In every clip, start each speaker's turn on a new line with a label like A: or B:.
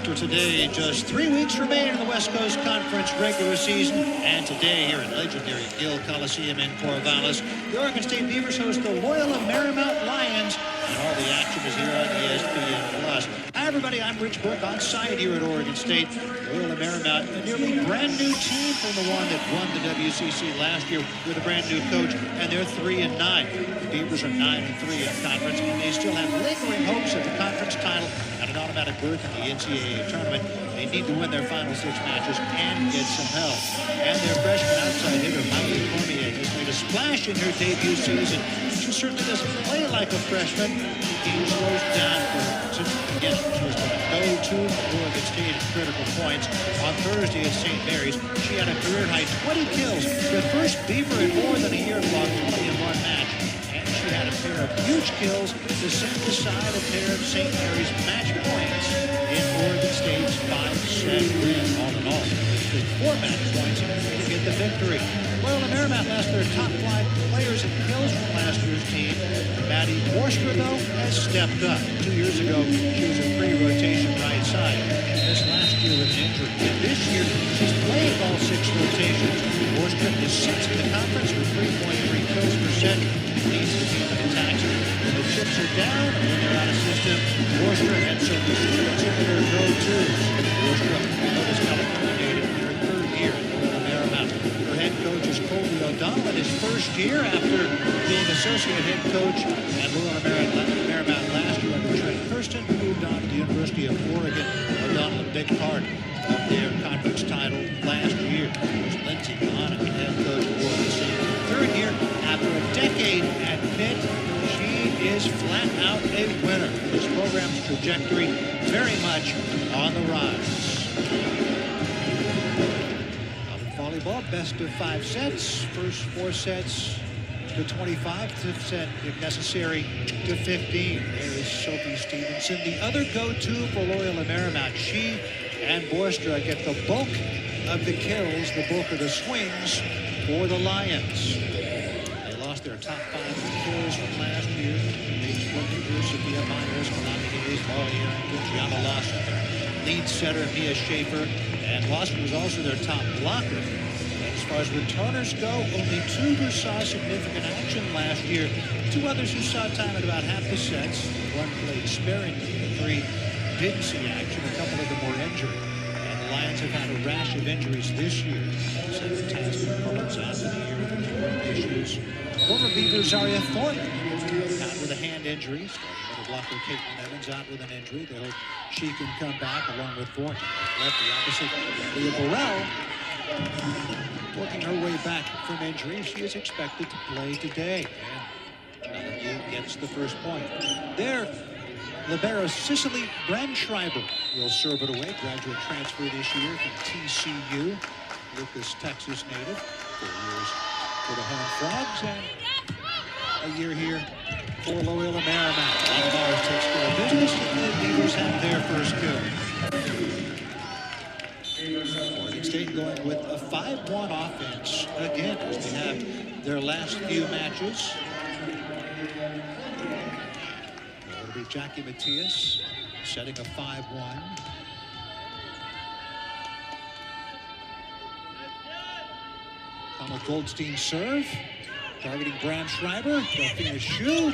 A: after today. Just 3 weeks remain in the West Coast Conference regular season. And today here in legendary Gill Coliseum in Corvallis, the Oregon State Beavers host the Loyola Marymount Lions. And all the action is here on ESPN+. Hi, everybody. I'm Rich Burke on site here at Oregon State. Loyola Marymount, a nearly brand new team from the one that won the WCC last year with a brand new coach, and they're 3-9. The Beavers are 9-3 in conference, and they still have lingering hopes at the conference title and an automatic berth in the NCAA tournament. They need to win their final 6 matches and get some help. And their freshman outside hitter, Miley Cormier, has made a splash in her debut season. She certainly doesn't play like a freshman. He slows down for her. Again, she was the go-to for Oregon State at critical points. On Thursday at St. Mary's, she had a career-high 20 kills. The first Beaver in more than a year to log 20 in one match. And she had a pair of huge kills to set aside a pair of St. Mary's match points in Oregon State's 5-set win. All in all, it took 4 match points to get the victory. Loyola Marymount lost their top 5 players in kills from last year's team. Maddie Borstra, though, has stepped up. 2 years ago, she was a free-rotation right side. This last year with an injury. And this year, she's playing all 6 rotations. Borstra is 6th in the conference with 3.3 kills per set. Leads the team in attacks. When the chips are down and when they're out of system, Borstra and Sophie Stevenson are their go-tos. Borstra is California in her 3rd year at Loyola Marymount. Her head coach is Colby O'Donnell in his 1st year after being associate head coach at Loyola Marymount last year under Trent Kirsten, who moved on to the University of Oregon. O'Donnell, a big part of their conference title last year. There's Lindsey Monahan, head coach of Oregon State. 3rd year after a decade at Pitt. She is flat out a winner. This program's trajectory very much on the rise. Volleyball, best of 5 sets. First 4 sets to 25, 5th set, if necessary, to 15. There is Sophie Stevenson, the other go-to for Loyola Marymount. She and Borstra get the bulk of the kills, the bulk of the swings for the Lions. They lost their top 5 kills from last year. Paige Flinker, Sophia Myers, Melanie Hayes, Molly Arrington, Gianna Lawson, their lead setter, Mia Schaefer, and Lawson was also their top blocker. As far as returners go, only 2 who saw significant action last year. 2 others who saw time at about half the sets. 1 played sparingly, and 3 didn't see action. A couple of them were injured. And the Lions have had a rash of injuries this year. Senator Tasman Mullins out for the year with joint issues. Former Beaver Zaria Thornton out with a hand injury. Middle blocker Caitlin Evans out with an injury. They hope she can come back along with Thornton. Lefty opposite Leah Burrell, working her way back from injury. She is expected to play today. And LMU gets the first point. There, libero Cicely Brandschreiber will serve it away. Graduate transfer this year from TCU. Lucas, Texas native. 4 years for the Home Frogs and a year here for Loyola Marymount. Lombard takes care of business, and the Beavers have their first kill. Oregon State going with a 5-1 offense again as they have their last few matches. It'll be Jackie Matias setting a 5-1. Kama Goldstein serve, targeting Brandschreiber. Delphina Shu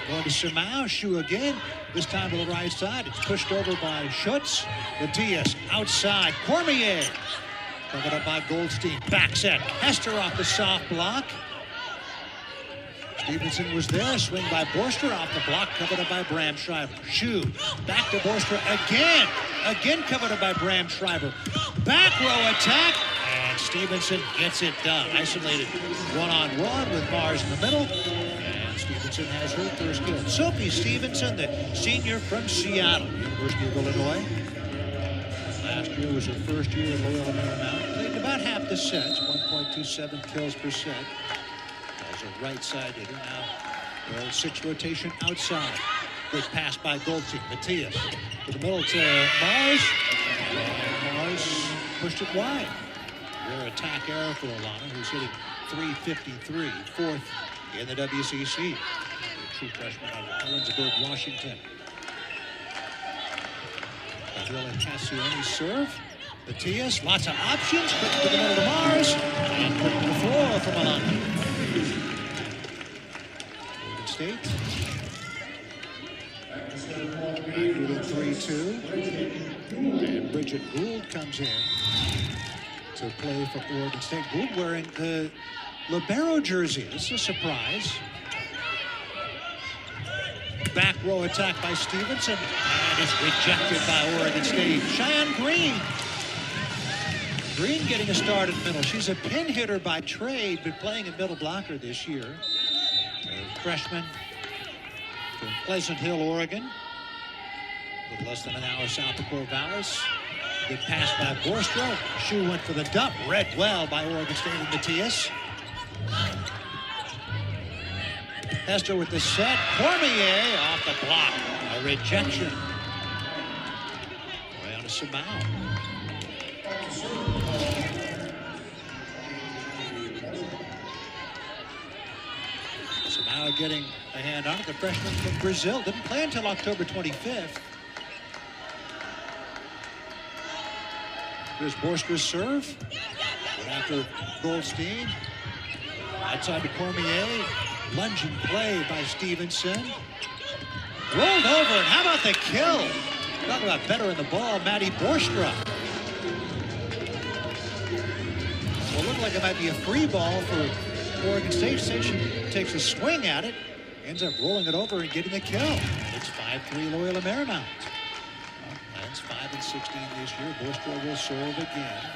A: going to Simao. Shu again, this time to the right side. It's pushed over by Schutz. Matias outside. Cormier covered up by Goldstein. Back set. Hester off the soft block. Stevenson was there. Swing by Borstra off the block. Covered up by Brandschreiber. Shu back to Borstra again. Again covered up by Brandschreiber. Back row attack. And Stevenson gets it done. Isolated one-on-one with Mars in the middle. And Stevenson has her first kill. Sophie Stevenson, the senior from Seattle, University of Illinois. Last year was her first year at Loyola Marymount. Played about half the sets, 1.27 kills per set. As a right side hitter now. Well, 6 rotation outside. Good pass by Goldstein. Matias to the middle to Mars. And Mars pushed it wide. Rare attack error for Alana, who's hitting .353, 4th in the WCC. A true freshman out of Ellensburg, Washington. Will and Cassioni's serve. Matias, lots of options. Quick to the middle to Mars. And quick to the floor for Maloney. Oregon State. Back to the 3-2. And Bridget Gould comes in to play for Oregon State. Gould wearing the libero jersey. This is a surprise. Back row attack by Stevenson. And it's rejected by Oregon State. Cheyenne Green. Green getting a start in middle. She's a pin hitter by trade, but playing a middle blocker this year. A freshman from Pleasant Hill, Oregon. A little less than an hour south of Corvallis. Good pass by Borstra. Shoe went for the dump. Read well by Oregon State and Matias. Hester with the set. Cormier off the block. A rejection. Way on to Samau. Samau getting a hand on it. The freshman from Brazil didn't play until October 25th. Here's Borstra's serve. Went after Goldstein. Outside to Cormier. Lunging play by Stevenson. Rolled over, and how about the kill? Talk about better in the ball, Maddie Borstra. Well, it looked like it might be a free ball for Oregon State. Station takes a swing at it, ends up rolling it over and getting the kill. It's 5-3 Loyola Marymount. Lions 5-16 this year. Borstra will serve again.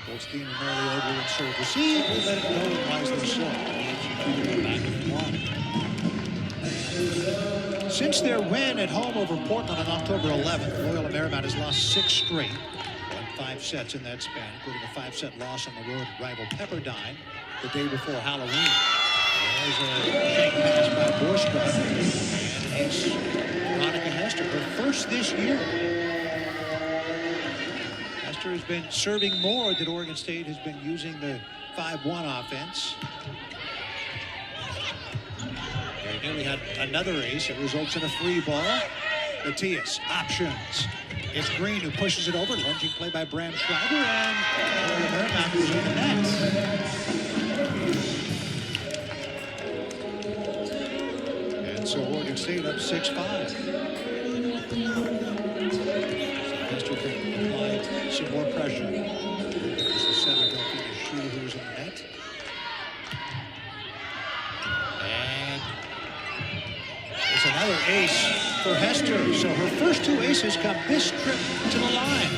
A: Goldstein and Mary over and serve receive. We'll let it go and wisely so. Back in one. Since their win at home over Portland on October 11th, Loyola Marymount has lost 6 straight. Won 5 sets in that span, including a 5-set loss on the road at rival Pepperdine the day before Halloween. There's a shank pass by Borstra. And it's Veronica Hester, her first this year. Hester has been serving more than Oregon State has been using the 5-1 offense. They nearly had another ace. It results in a free ball. Matias, options. It's Green who pushes it over. Lunging play by Bram Schreiber, and Marymount is in the net. And so Oregon State up 6-5. Hester can apply some more pressure. There's the center, Delphina Shue, who's in the net. And it's another ace for Hester. So her first 2 aces come this trip to the line.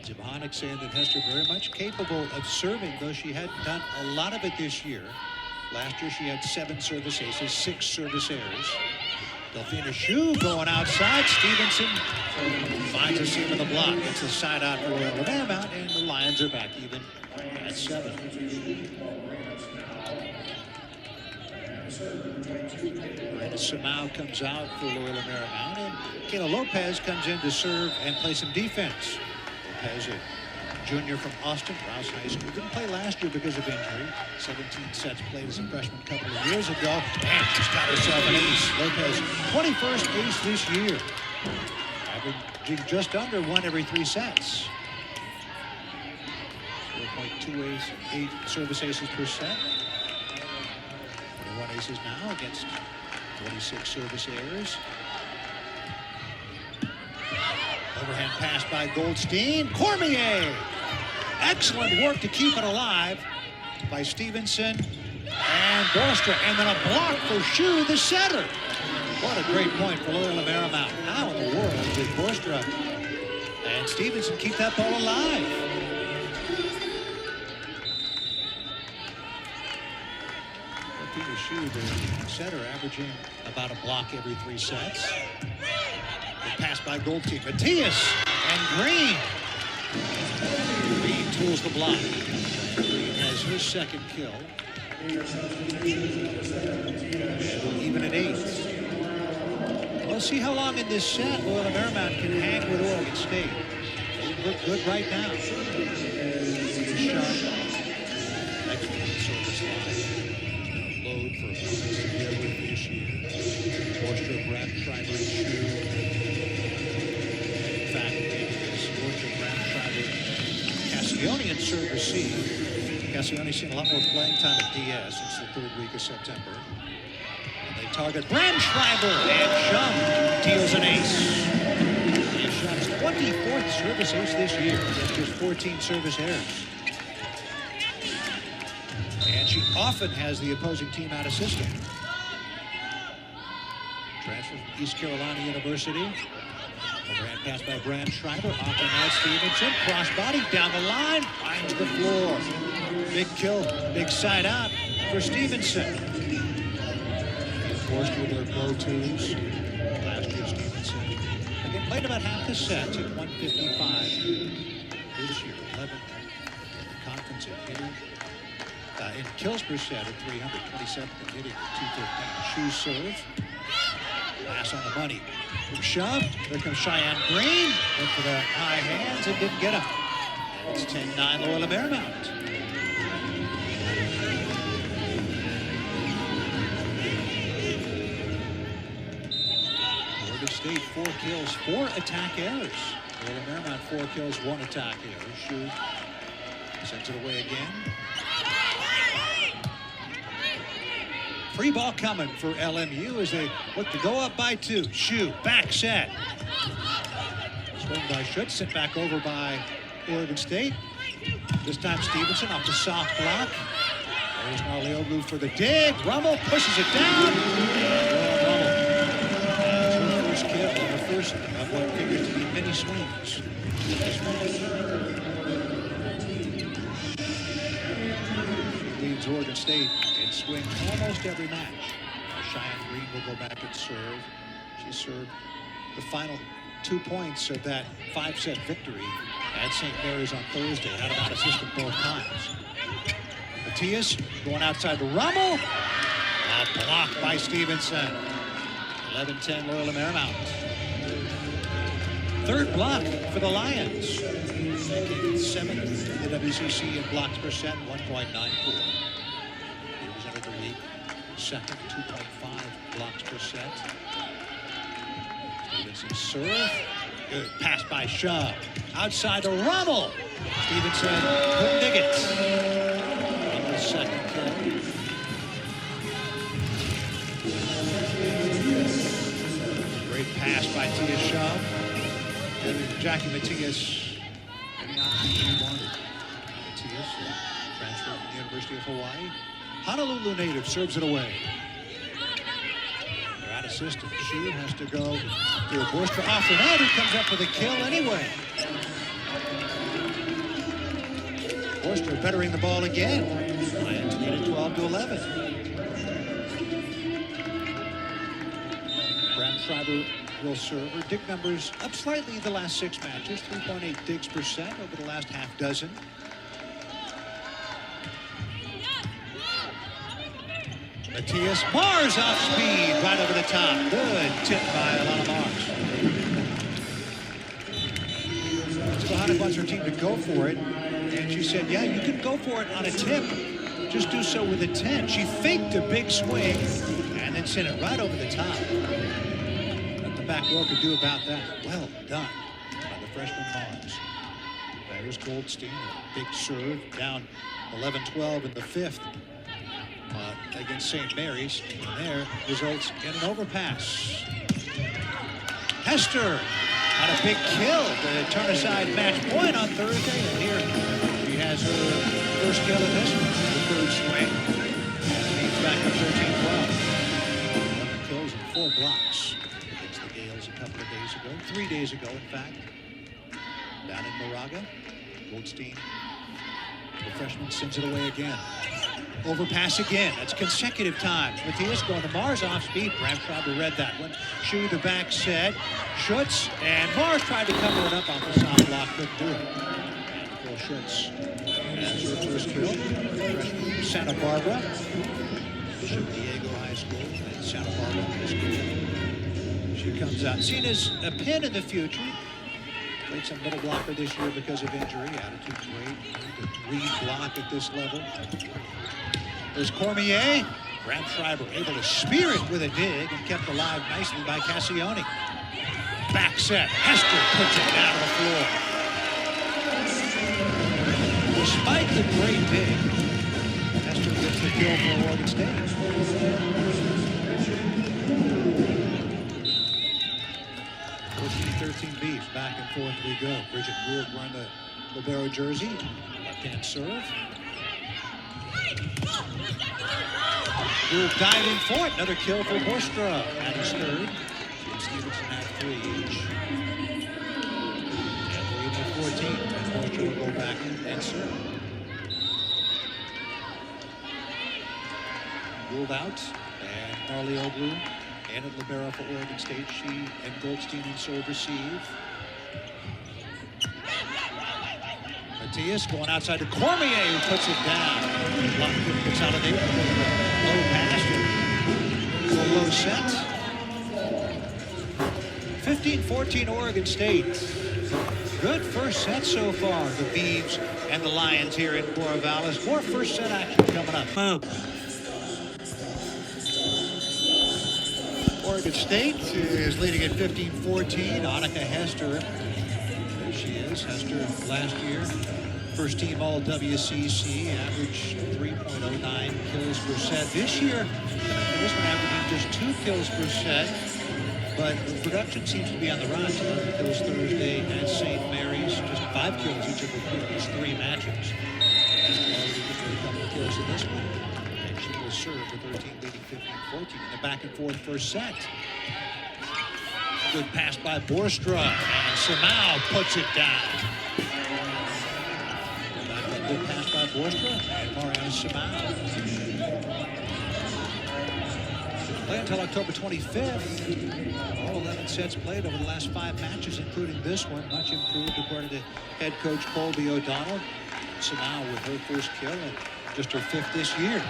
A: Zimhanik saying that Hester very much capable of serving, though she hadn't done a lot of it this year. Last year she had 7 service aces, 6 service errors. Delphina Shue going outside. Stevenson finds a seam in the block. It's a side out for Loyola Marymount, and the Lions are back even at 7. Samau comes out for Loyola Marymount, and Kayla Lopez comes in to serve and play some defense. Lopez, a junior from Austin, Rouse High School, didn't play last year because of injury. 17 sets played as a freshman a couple of years ago, and she's got herself an ace. Lopez, 21st ace this year, averaging just under 1 every 3 sets. 4.28 service aces per set. 21 aces now against 26 service errors. Overhand pass by Goldstein. Cormier! Excellent work to keep it alive by Stevenson and Borstra. And then a block for Shue, the setter. What a great point for Loyola Marymount. How in the world did Borstra and Stevenson keep that ball alive? Peter Shue, the setter, averaging about a block every 3 sets. The pass by Goldstein. Matias and Green. Green tools the block. Green has her 2nd kill. And even at 8. We'll see how long in this set Loyola Marymount can hang with Oregon State. They look good right now. Sharp. Excellent service line. Load for opponents to deal with this year. serve receive. Cassioni's seen a lot more playing time at DS since the third week of September. And they target Schreiber and Shum deals an ace. And Shum's 24th service ace this year against just 14 service errors. And she often has the opposing team out of system. Transfer from East Carolina University. Overhand pass by Schreiber. Off the net, Stevenson. Cross body down the line. Finds the floor. Big kill. Big side out for Stevenson. Forced with their go-tos. Last year, Stevenson. Again, played about half the set. Took 155. This year, 11 conference in hitting. In kills per set at 327 and hitting at 215. Shoe serve. Pass on the money. From Shum. There comes Cheyenne Green. Went for the high hands and didn't get him. It's 10-9 Loyola Marymount. Oregon State 4 kills, 4 attack errors. Loyola Marymount 4 kills, 1 attack error. Shoe sends it away again. Free ball coming for LMU as they look to go up by 2. Shoe, back set. Swung by Schutz, sent back over by Oregon State. This time Stevenson off the soft block. There's Narlioglu for the dig. Rummel pushes it down. Rummel has her first kill, her first of what figures to be many swings. She leads Oregon State and swing almost every match. Cheyenne Green will go back and serve. She served the final 2 points of that 5-set victory at St. Mary's on Thursday. Had him out of system both times. Matias going outside the Rummel. A block by Stevenson. 11-10 Loyola Marymount. Third block for the Lions. Making 7th in the WCC in blocks per set, 1.94. The week. Second, 2.5 blocks per set. Stevenson serve. Good pass by Shaw. Outside to Rummel. Stevenson couldn't dig it. Rummel's second kill. Great pass by Tia Shaw. And Jackie Matias getting out to he wanted. Matias, transfer from the University of Hawaii. Honolulu native serves it away. They're out of system. She has to go to a burst for Offernad, who comes up with a kill anyway. Forster bettering the ball again. Lions get it 12-11. Schreiber will serve. Her dig numbers up slightly the last 6 matches. 3.8 digs per set over the last half dozen. Matias Mars off speed right over the top. Good tip by Alana Mars. Johanna wants her team to go for it, and she said, yeah, you can go for it on a tip. Just do so with a 10. She faked a big swing and then sent it right over the top. What the back row could do about that? Well done by the freshman Mars. There's Goldstein, a big serve, down 11-12 in the 5th. Against St. Mary's, and there results in an overpass. Hester had a big kill to turn aside match point on Thursday, and here she has her first kill in this one, the third swing. He's back up 13-12. 11 kills and 4 blocks against the Gales a couple of days ago, 3 days ago, in fact. Down in Moraga, Goldstein, the freshman, sends it away again. Overpass again. That's consecutive times. Matias going to Mars off speed. Schreiber read that one. Shoe the back set. Schutz and Mars tried to cover it up off the soft block. Couldn't do it. Nicole Schutz has her first kill. Freshman from Santa Barbara. Bishop Diego High School and Santa Barbara High School. She comes out. Seen as a pin in the future. Played some middle blocker this year because of injury. Attitude great. To read block at this level. There's Cormier. Schreiber able to spear it with a dig and kept alive nicely by Cassioni. Back set. Hester puts it down to the floor. Despite the great big, Hester gets the kill for Oregon State. 14-13 Beavs. Back and forth we go. Bridget Gould wearing the libero jersey. Left-hand serve. Gould diving for it. Another kill for Borstra. At his third. Jim Stevenson had 3 each. And Williams at 14. And Borstra will go back and serve. Gould out. And Marley Oglu in at libero for Oregon State. She and Goldstein in serve receive. Matias going outside to Cormier, who puts it down. Block good consolidation with a low pass. A low set. 15-14 Oregon State. Good first set so far. The Beavs and the Lions here in Corvallis. More first set action coming up. Oregon State is leading at 15-14. Annika Hester. There she is. Hester last year. First team all WCC. Average 3.09 kills per set. This year, this one averaging just 2 kills per set. But the production seems to be on the rise. 11 kills Thursday at St. Mary's. Just 5 kills each of the previous 3 matches. Already gets a couple of kills in this one. And she will serve for 13, leading 15-14 in the back and forth first set. Good pass by Borstra, and Samau puts it down. Good pass by Borstra and Mariana Samau. Play until October 25th. All 11 sets played over the last 5 matches, including this one. Much improved according to head coach Colby O'Donnell. Samau with her first kill and just her 5th this year.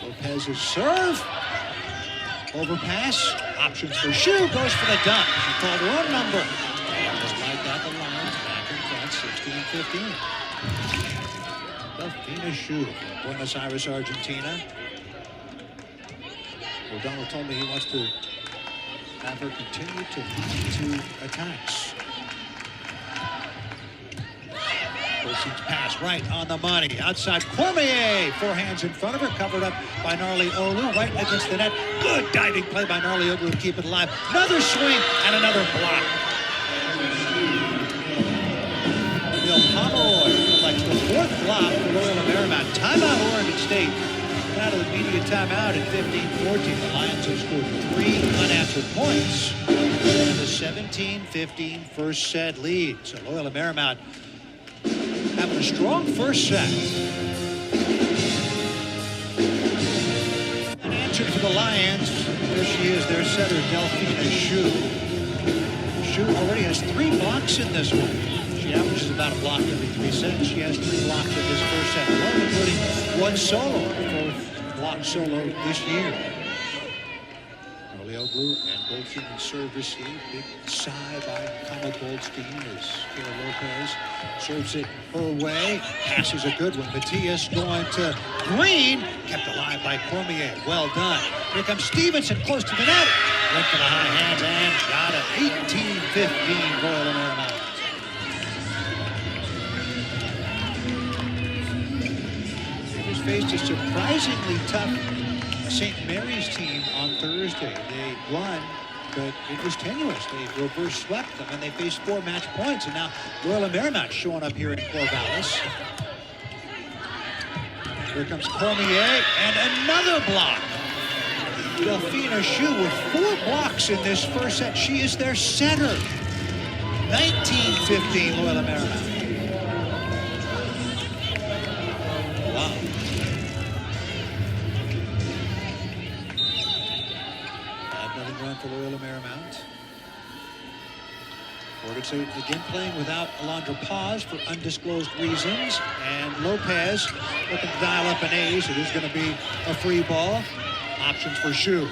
A: Lopez's serve. Overpass. Options for Shu. Goes for the dunk. She called her own number. Just like that, the Lions back in front, 16-15. Delfina Shu from Buenos Aires, Argentina. O'Donnell told me he wants to have her continue to lead to attacks. Proceeds pass right on the money. Outside Cormier. 4 hands in front of her. Covered up by Gnarly Olu. Right against the net. Good diving play by Gnarly Olu to keep it alive. Another swing and another block. Bill Pomeroy collects the 4th block for Loyola Marymount. Timeout Oregon State. Out of the media timeout at 15-14. The Lions have scored 3 unanswered points. And the 17-15 first set lead. So Loyola Marymount having a strong first set. Unanswered for the Lions. There she is, their setter, Delfina Shu. Shu already has 3 blocks in this one. She averages about a block every 3 sets. She has 3 blocks in this first set alone, including 1 solo. 4th block solo this year. Oglu and Goldstein in serve receive. Big sigh by Kama Goldstein as Kira Lopez serves it her way. Pass is a good one. Matias going to Green. Kept alive by Cormier. Well done. Here comes Stevenson close to the net. Went for the high hands and got it. 18-15 Loyola Marymount. They just faced a surprisingly tough St. Mary's team on Thursday. They won, but it was tenuous. They reverse swept them, and they faced 4 match points. And now Loyola Marymount showing up here in Corvallis. Here comes Cormier, and another block. Delfina Shu with 4 blocks in this first set. She is their center. 19-15 Loyola Marymount. Wow. 5-0 run for Loyola Marymount. Oregon State again playing without Alondra Paz for undisclosed reasons. And Lopez looking to dial up an ace. It is going to be a free ball. Options for Shu.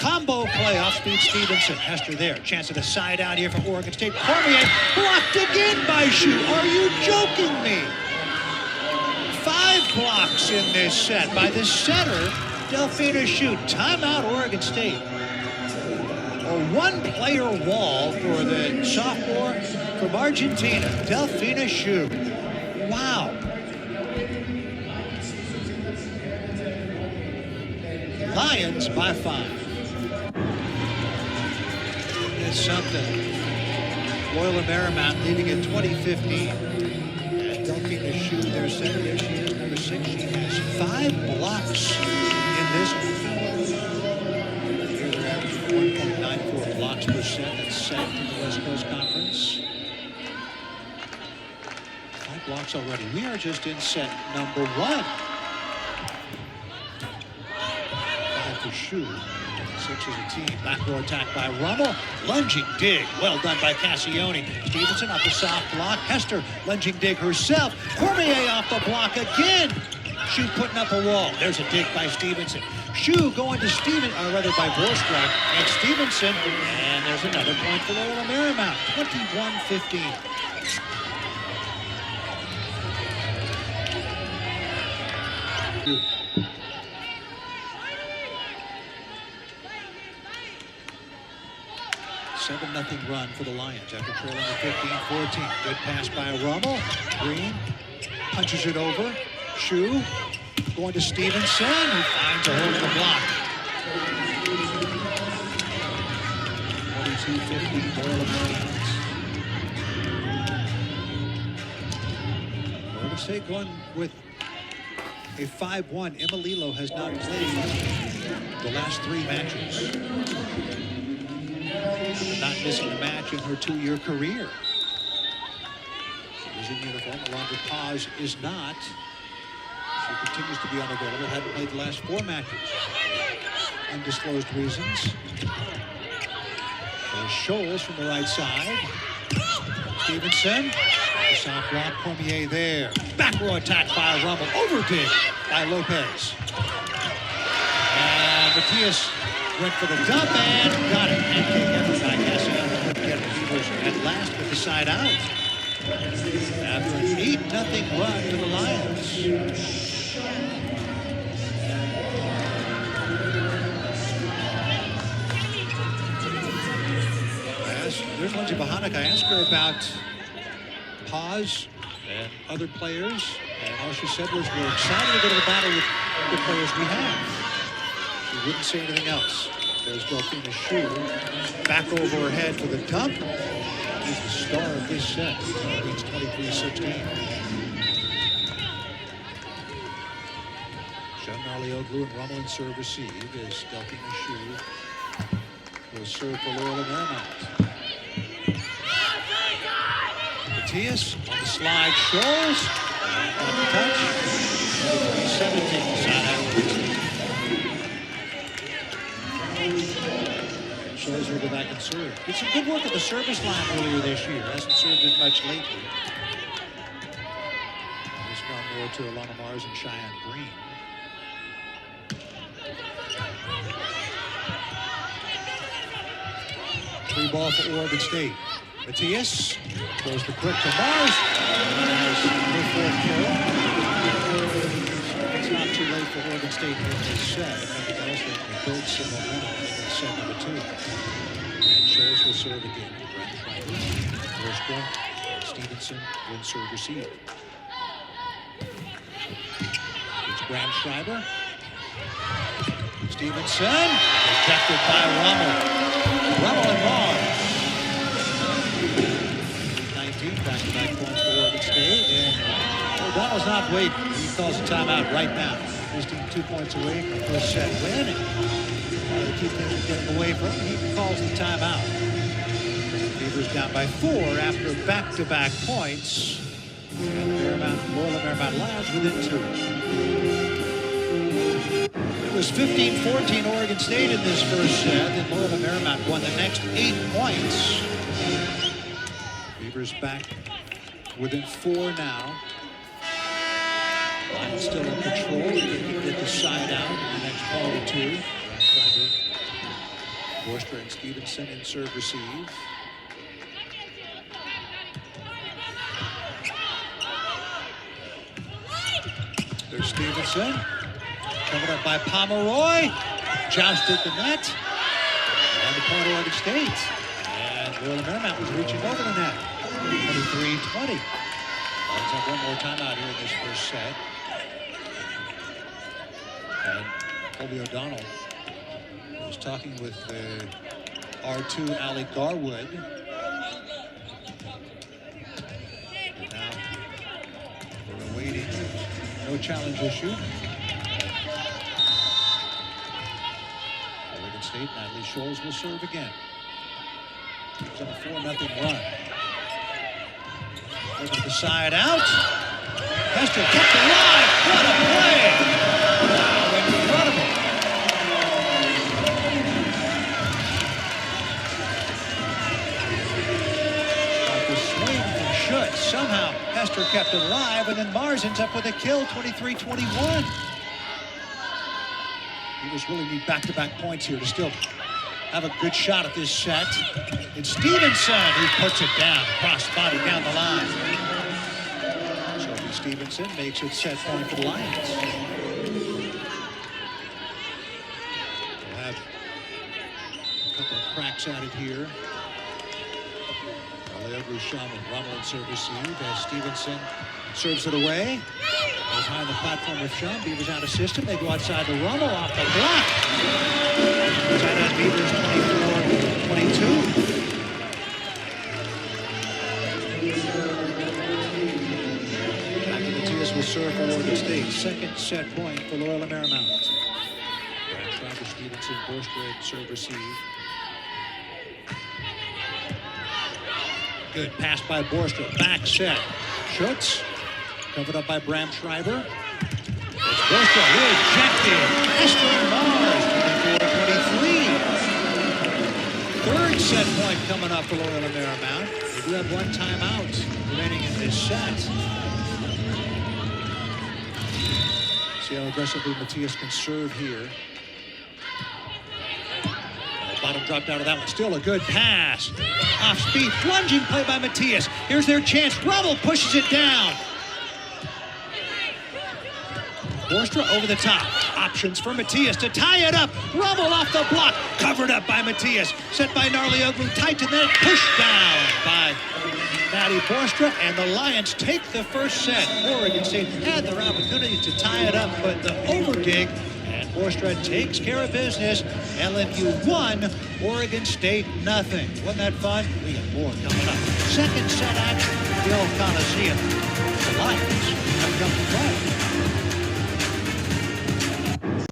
A: Combo play off speed Stevenson. Hester there. Chance at a side out here for Oregon State. Cormier blocked again by Shu. Are you joking me? 5 blocks in this set by the setter, Delfina Shu. Timeout Oregon State. A 1-player wall for the sophomore from Argentina, Delfina Shu. Wow. Lions by 5. It's something. Loyola Marymount leading at 20-15. And Delphine is shooting their center. There she is, number 6. She has 5 blocks in this one. Here they're averaging 1.94 blocks per set. That's second in the West Coast Conference. 5 blocks already. We are just in set number 1. 5 for Shu. 6 as a team. Back row attack by Rummel. Lunging dig. Well done by Cassione. Stevenson off the soft block. Hester lunging dig herself. Cormier off the block again. Shu putting up a wall. There's a dig by Stevenson. Shu going to by Borstrak and Stevenson. And there's another point for Loyola Marymount. 21-15. 7-0 run for the Lions after trailing at 15-14. Good pass by Rummel. Green punches it over. Shu going to Stevenson, who finds a hole in the block. 22-15 Loyola Marymount. Oregon State going with a 5-1. Emma Lilo has not played the last 3 matches. Not missing a match in her 2-year career. She was in uniform. Alondra Paz is not. She continues to be unavailable. Hadn't played the last 4 matches. Undisclosed reasons. There's Scholes from the right side. Stevenson. The soft block. Cormier there. Back row attack by Rummel. Overdig by Lopez. And Matthias went for the dump and got it. And kick effort by Cassiano couldn't get the Beavers at last with the side out. After an 8-0 run to the Lions. There's Lindsay Bohanek. I asked her about Paz and other players, and all she said was, we're excited to go to the battle with the players we have. She wouldn't say anything else. There's Delphine Shu back over her head for the dump. He's the star of this set. Leads 23-16. Shen Narlioglu and Rummel in serve receive as Delphine Shu will serve for Loyola Marymount. Matthias on the slide, Scholes on the touch. 17 side out. Scholes will go back and serve. Did some good work at the service line earlier this year. Hasn't served as much lately. He's gone more to Alana Mars and Cheyenne Green. Free ball for Oregon State. Matthias goes to quick to Mars. It's not too late for Oregon State in this set. If nothing else, they can build some momentum in set number 2. And Scholes will serve again. Borstrak, Stevenson, win serve receive. It's Brandschreiber. Stevenson, rejected by Rummel. Rummel and Mars. 19, back-to-back points for Oregon State. And O'Donnell's not waiting. He calls a timeout right now. His team 2 points away from the first set win. And to keep things from getting away from him, he calls the timeout. Beavers down by 4 after back-to-back points. And the Loyola Marymount Lions within 2. It was 15-14 Oregon State in this first set, and Loyola Marymount won the next 8 points. Beavers back within 4 now. Lions still in control. They can get the side out in the next ball or 2. Borstrak and Stevenson in serve receive. There's Stevenson. Coming up by Pomeroy. Jousted the net. And the point of Oregon State. And Loyola Marymount was reaching over the net. 23-20. Lions have one more timeout here in this first set. And Colby O'Donnell talking with R2 Ali Garwood. And now we're awaiting no challenge issue. Oregon State, Natalie Scholes will serve again. It's on a 4-0 run. Over to the side out. Hester kept alive. What a play! Incredible. The swing from Schutz. Somehow Hester kept it alive, and then Mars ends up with a kill, 23-21. Beavers really need back-to-back points here to still have a good shot at this set. It's Stevenson who puts it down, cross-body down the line. Sophie Stevenson makes it set point for the Lions. We'll have a couple of cracks at it here. Leandro Shum and Rommel in serve receive as Stevenson serves it away. Goes high on the platform with Shum. Beavers out of system. They go outside to Rommel off the block. Tied on Beavers 24-22. Matthias will serve for Oregon State. Second set point for Loyola Marymount. Travis Stevenson, Borstred serve receive. Good pass by Borstred. Back set. Schutz covered up by Bram Schreiber. It's Borstred rejected. Hester and Mars 24-23. Third set point coming up for Loyola Marymount. They do have one timeout remaining in this set. See how aggressively Matthias can serve here. Bottom dropped out of that one. Still a good pass. Off speed. Plunging play by Matthias. Here's their chance. Rommel pushes it down. Borstra over the top. Options for Matthias to tie it up. Rommel off the block. Covered up by Matthias. Set by Narlioglu. Tight and then pushed down by Maddie Borstra. And the Lions take the first set. Oregon State had their opportunity to tie it up, but the overdig. Borstra takes care of business. LMU 1, Oregon State nothing. Wasn't that fun? We have more coming up. Second set action, Gill Coliseum. The Lions have come to play.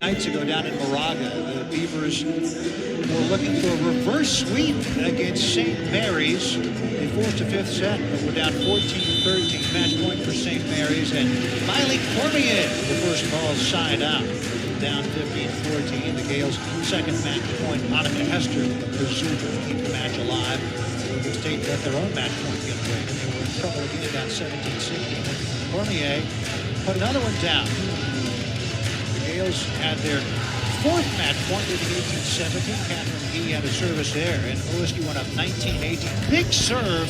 A: Nights ago down in Moraga, the Beavers were looking for a reverse sweep against St. Mary's. They forced a fifth set, but we're down 14-13. Match point for St. Mary's, and Miley Cormier, the first ball side out. Down 15-14. The Gales' second match point. Monica Hester, presumed to keep the match alive. Oregon State let their own match point get away. They were in trouble again, down 17-16. Cormier put another one down. The Gales had their fourth match point, leading 18-17. Catherine Gee had a service there, and OSU went up 19-18. Big serve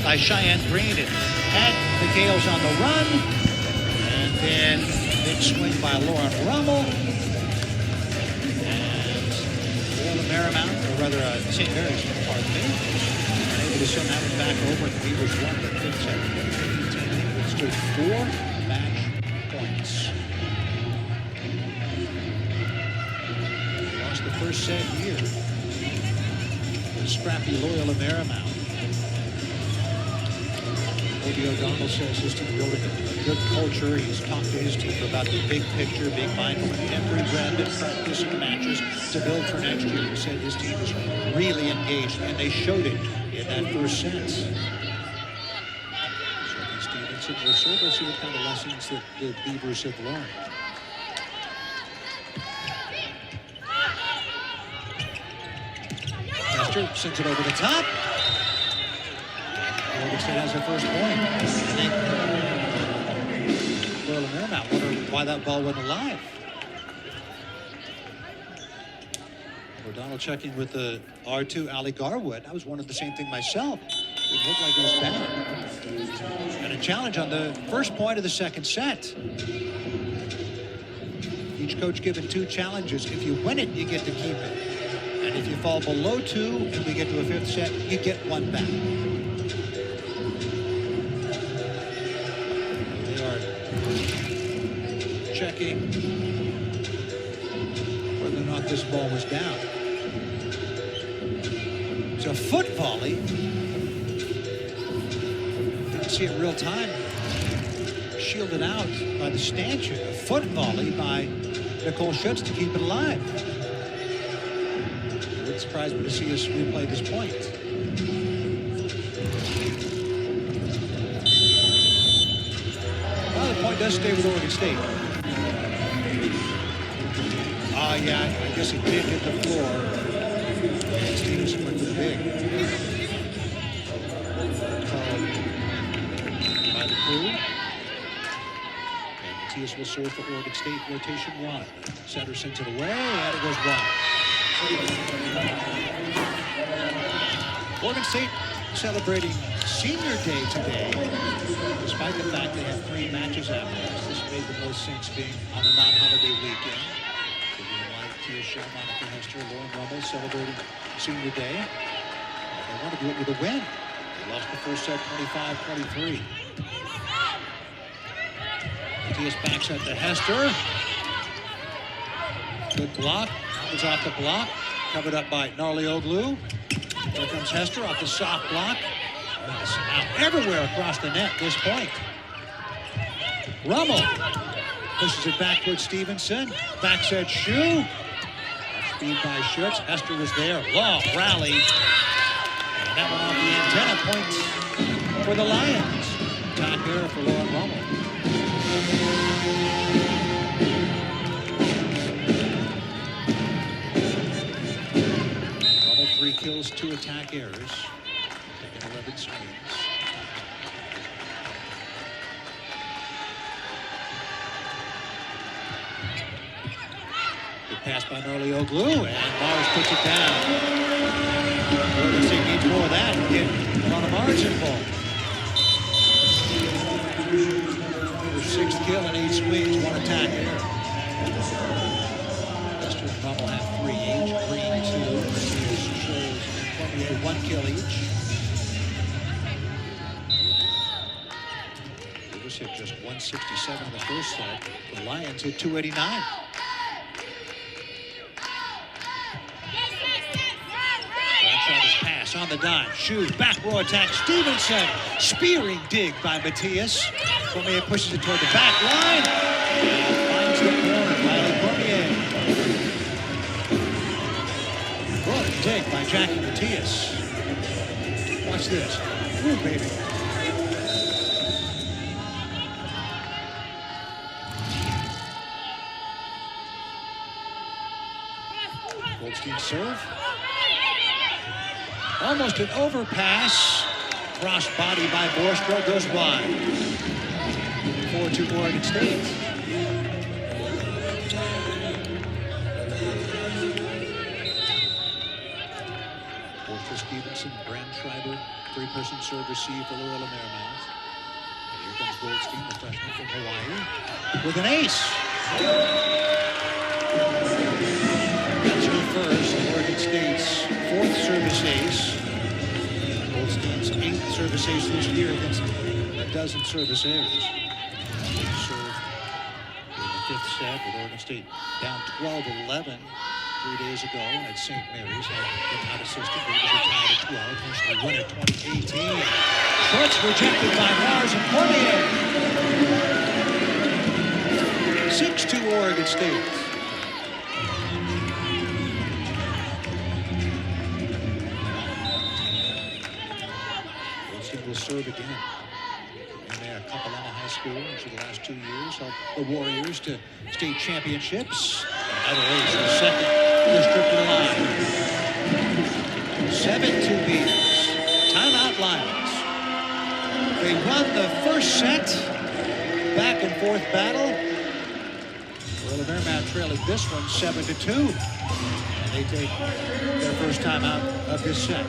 A: by Cheyenne Green. It had the Gales on the run, and then big swing by Lauren Rommel. Marymount, or rather St. Mary's, pardon me, able to send that one back over, and the Beavers won the fifth set. It stood 4 match points. They lost the first set here. The scrappy Loyola Marymount. Obie O'Donnell says his team building a good culture. He's talked to his team about the big picture, being mindful of every random practice and matches to build for next year. He said his team is really engaged, and they showed it in that first set. Sophie Stevenson will serve. We'll see what kind of lessons that the Beavers have learned. Hester sends it over the top. Oregon State has their first point. I think Loyola Marymount wonder why that ball went alive. O'Donnell checking with the R2 Ali Garwood. I was wondering the same thing myself. It looked like it was bad. And a challenge on the first point of the second set. Each coach given 2 challenges. If you win it, you get to keep it. And if you fall below 2 and we get to a fifth set, you get 1 back. Checking whether or not this ball was down. foot volley. Didn't see it in real time. Shielded out by the stanchion. A foot volley by Nicole Schutz to keep it alive. It wouldn't surprise me to see us replay this point. Well, the point does stay with Oregon State. Yeah, I guess it did hit the floor. Stevenson went for the big. Called by the crew. And Matias will serve for Oregon State, rotation one. Setter sends it away, and it goes wide. Oregon State celebrating senior day today, despite the fact they have 3 matches after this. This made the most sense being on a non-holiday weekend. Monica Hester, Lauren Rummel celebrating senior day. They want to do it with a win. They lost the first set 25-23. Matias backs up to Hester. Good block. That was off the block. Covered up by Narlioglu. Here comes Hester off the soft block. That's out everywhere across the net at this point. Rummel pushes it back towards Stevenson. Backside shoe. Speed by Schutz. Hester was there. Long rally. And that one off the antenna. Points for the Lions. Top error for Lauren Rummel. Rummel 3 kills, 2 attack errors. Taking 11 swings. Pass by Narlioglu, and Mars puts it down. Oregon State needs more of that to get on a margin ball. Her 6th kill in 8 swings, 1 attack error. Hester and Rummel have 3 each. Green 2. Shows 1 kill each. Rivers hit just 167 in the first set. The Lions hit 289. On the dime, shoot, back row attack, Stevenson, spearing dig by Matias. Cormier pushes it toward the back line, and finds the corner, Riley Cormier. Good dig by Jackie Matias. Watch this, ooh baby. Goldstein serve. Almost an overpass. Cross body by Borstra goes wide. 4-2 Oregon State. Borstra, Stevenson, Brand Schreiber, 3-person serve receive for Loyola Marymount. And here comes Goldstein, the freshman from Hawaii, with an ace. That's her first. Oregon State's 4th service ace. Goldstein's 8th service ace this year against a dozen service errors. Serve in the 5th set with Oregon State down 12-11 3 days ago at St. Mary's. Had out assisted. Rivers are tied at 12. Eventually won at 2018. Schutz rejected by Mars and Cormier. 6-2 Oregon State. Will serve again. And there, Kapalama High School for the last 2 years helped the Warriors to state championships. Another ace, the second district of the line. 7-2 Beavers. Timeout Lions. They won the first set. Back and forth battle. Loyola Marymount trailing this one 7-2. And they take their first time out of this set.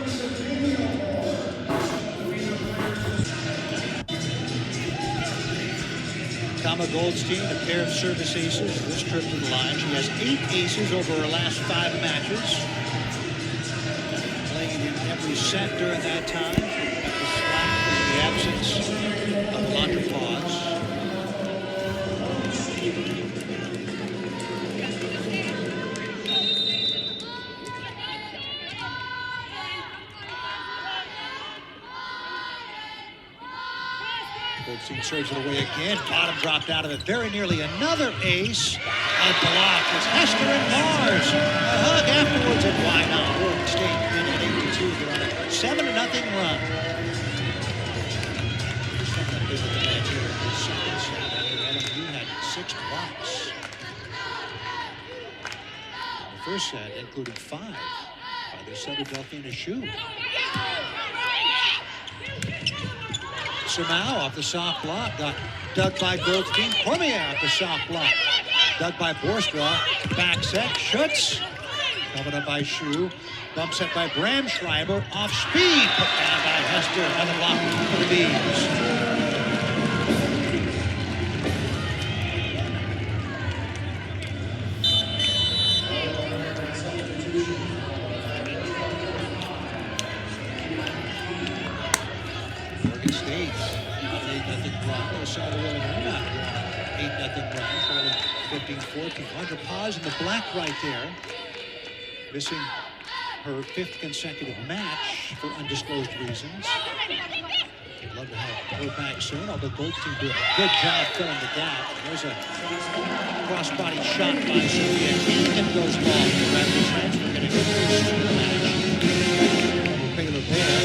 A: Kama Goldstein, a pair of service aces this trip to the line. She has 8 aces over her last 5 matches. Playing in every set during that time. The absence of Alondra Pause. Goldstein serves it away again. Bottom dropped out of it. Very nearly another ace. A block. It's Hester and Mars. A hug afterwards, and why not? Oregon State win at 8-2. They're on a 7-0 run. LMU had 6 blocks. In the first set, including 5 by the Southern Delphina shoe. Samau off the soft block, got dug by Goldstein. Cormier off the soft block, dug by Borstra. Back set, Schutz, covered up by Shu. Bump set by Bramschreiber, off speed, put down by Hester. Another block for the Bees. Oregon State, 8-0 run. They saw the William Merrimack 8-0 run, trailing 15-14. Audra Paz in the black right there, missing her 5th consecutive match for undisclosed reasons. I'd love to have her back soon, although Goldstein did a good job filling the gap. There's a cross-body shot by Sophia King and goes long. The Rapid transfer getting a very strong match. Baylor Bear.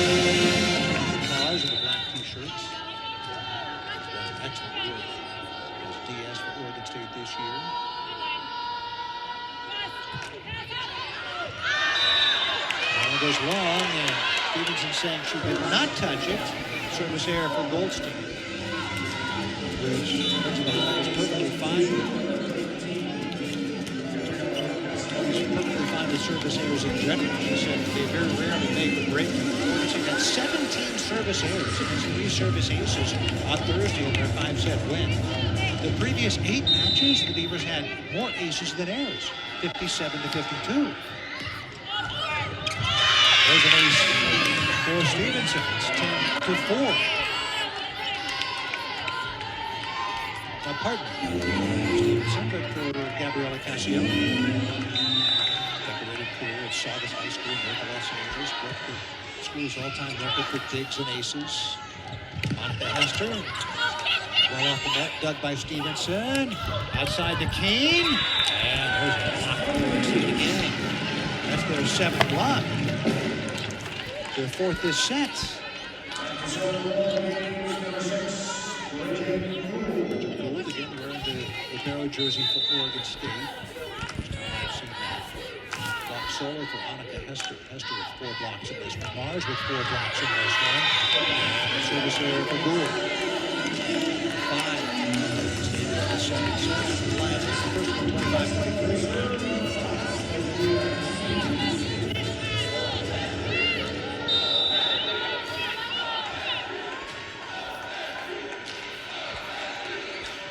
A: In the black t-shirts. Excellent work as DS for Oregon State this year. Ball goes long, and Stevenson saying she did not touch it. Service error for Goldstein, which into the hole is perfectly fine. He's perfectly fine with service errors in general. She said they very rarely make a break. She got 17 service errors against 3 service aces on Thursday in their 5-set win. The previous 8 matches, the Beavers had more aces than errors, 57-52. There's an ace for Stevenson. It's 10-4. Pardon. Stevenson, but for Gabriella Cassione. Decorated career at Saugus High School in Los Angeles. Broke the school's all-time record for digs and aces. Monica Hester. Right off the net, dug by Stevenson. Outside the King. And there's a block for Oregon State again. That's their 7th block. Their 4th this set. Gold again wearing the Barrow jersey for Oregon State. I've seen that. Block solo for Annika Hester. Hester with 4 blocks in this one. Mars with 4 blocks in this one. And service error for Gould. 5. The second service for the Lions. The first one, 25-23.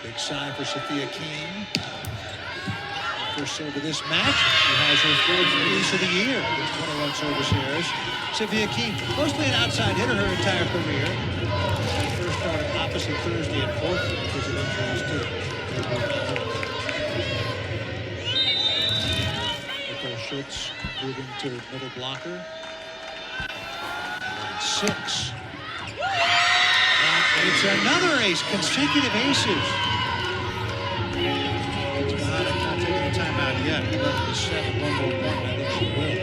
A: Big sign for Sophia King. First serve of this match. She has her 4th ace of the year with 21 service errors. Sophia King, mostly an outside hitter her entire career. She first started opposite Thursday at 4th because of injuries too. Nicole Schultz moving to middle blocker. 6. And it's another ace, consecutive aces. It's not taking a timeout yet. 11-7, 1 more point. I think she will.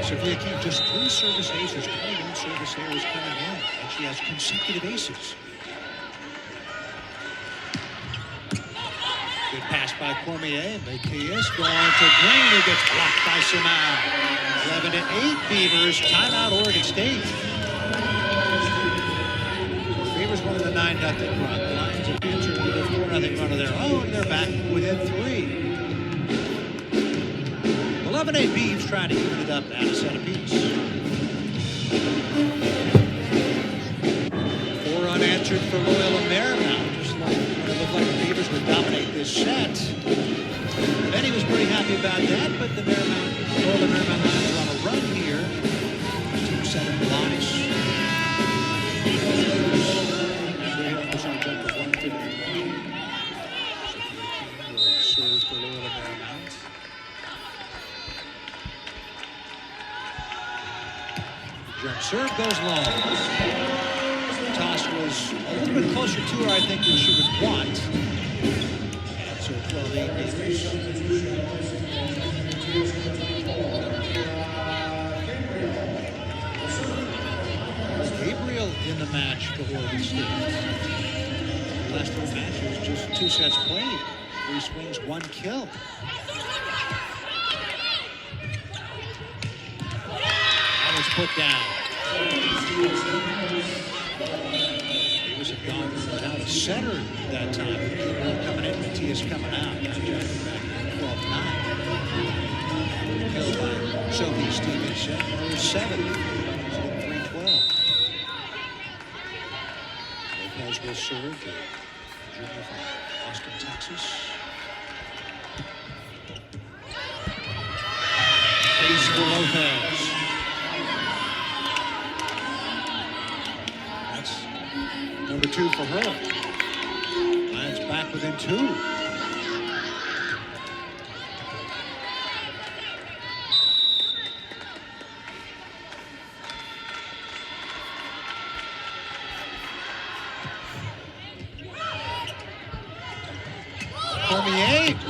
A: Sophia King, just 3 service aces, 21 service errors coming in, and she has consecutive aces. Good pass by Cormier. Matthias going to Green, who gets blocked by Samau. 11-8 Beavers. Timeout Oregon State. Beavers won the 9-0 run. The Lions have answered with a 4-0 run of their own. They're back within 3. 11-8 Beavs trying to even it up at a set apiece. 4 unanswered for Loyola Marymount. Just like when it looked like the Beavers would dominate this set. Benny was pretty happy about that, but the Loyola Marymount Lions are on a run here. 2-7 blocks. Jump to 151. Sophia King will serve for Loyola Marymount. Jump serve goes long. Toss was a little bit closer to her, I think, than she would want. And so 12-8 Beavers. Gabriel in the match for Oregon State. The last 4 matches, just 2 sets played. 3 swings, 1 kill. That was put down. Davis had gone without a setter that time. Gabriel coming in, Matias coming out. Now Jackson back 12-9. Killed by Sophie Stevenson, number 7. Lopez will serve, the junior from Austin, Texas. Ace for Lopez. That's number 2 for her. Lions back within 2.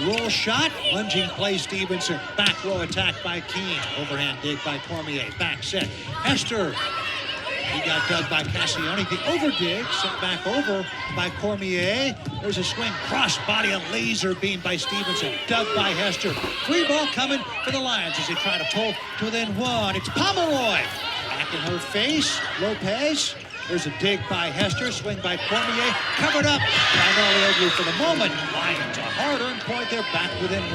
A: Roll shot, lunging play Stevenson. Back row attack by Keene. Overhand dig by Cormier. Back set. Hester. He got dug by Cassioni. The over dig sent back over by Cormier. There's a swing. Cross body, a laser beam by Stevenson. Dug by Hester. Free ball coming for the Lions as they try to pull to within 1. It's Pomeroy. Back in her face. Lopez. There's a dig by Hester, swing by Cormier, covered up by Nolioglu for the moment. Lions a hard-earned point, they're back within 1.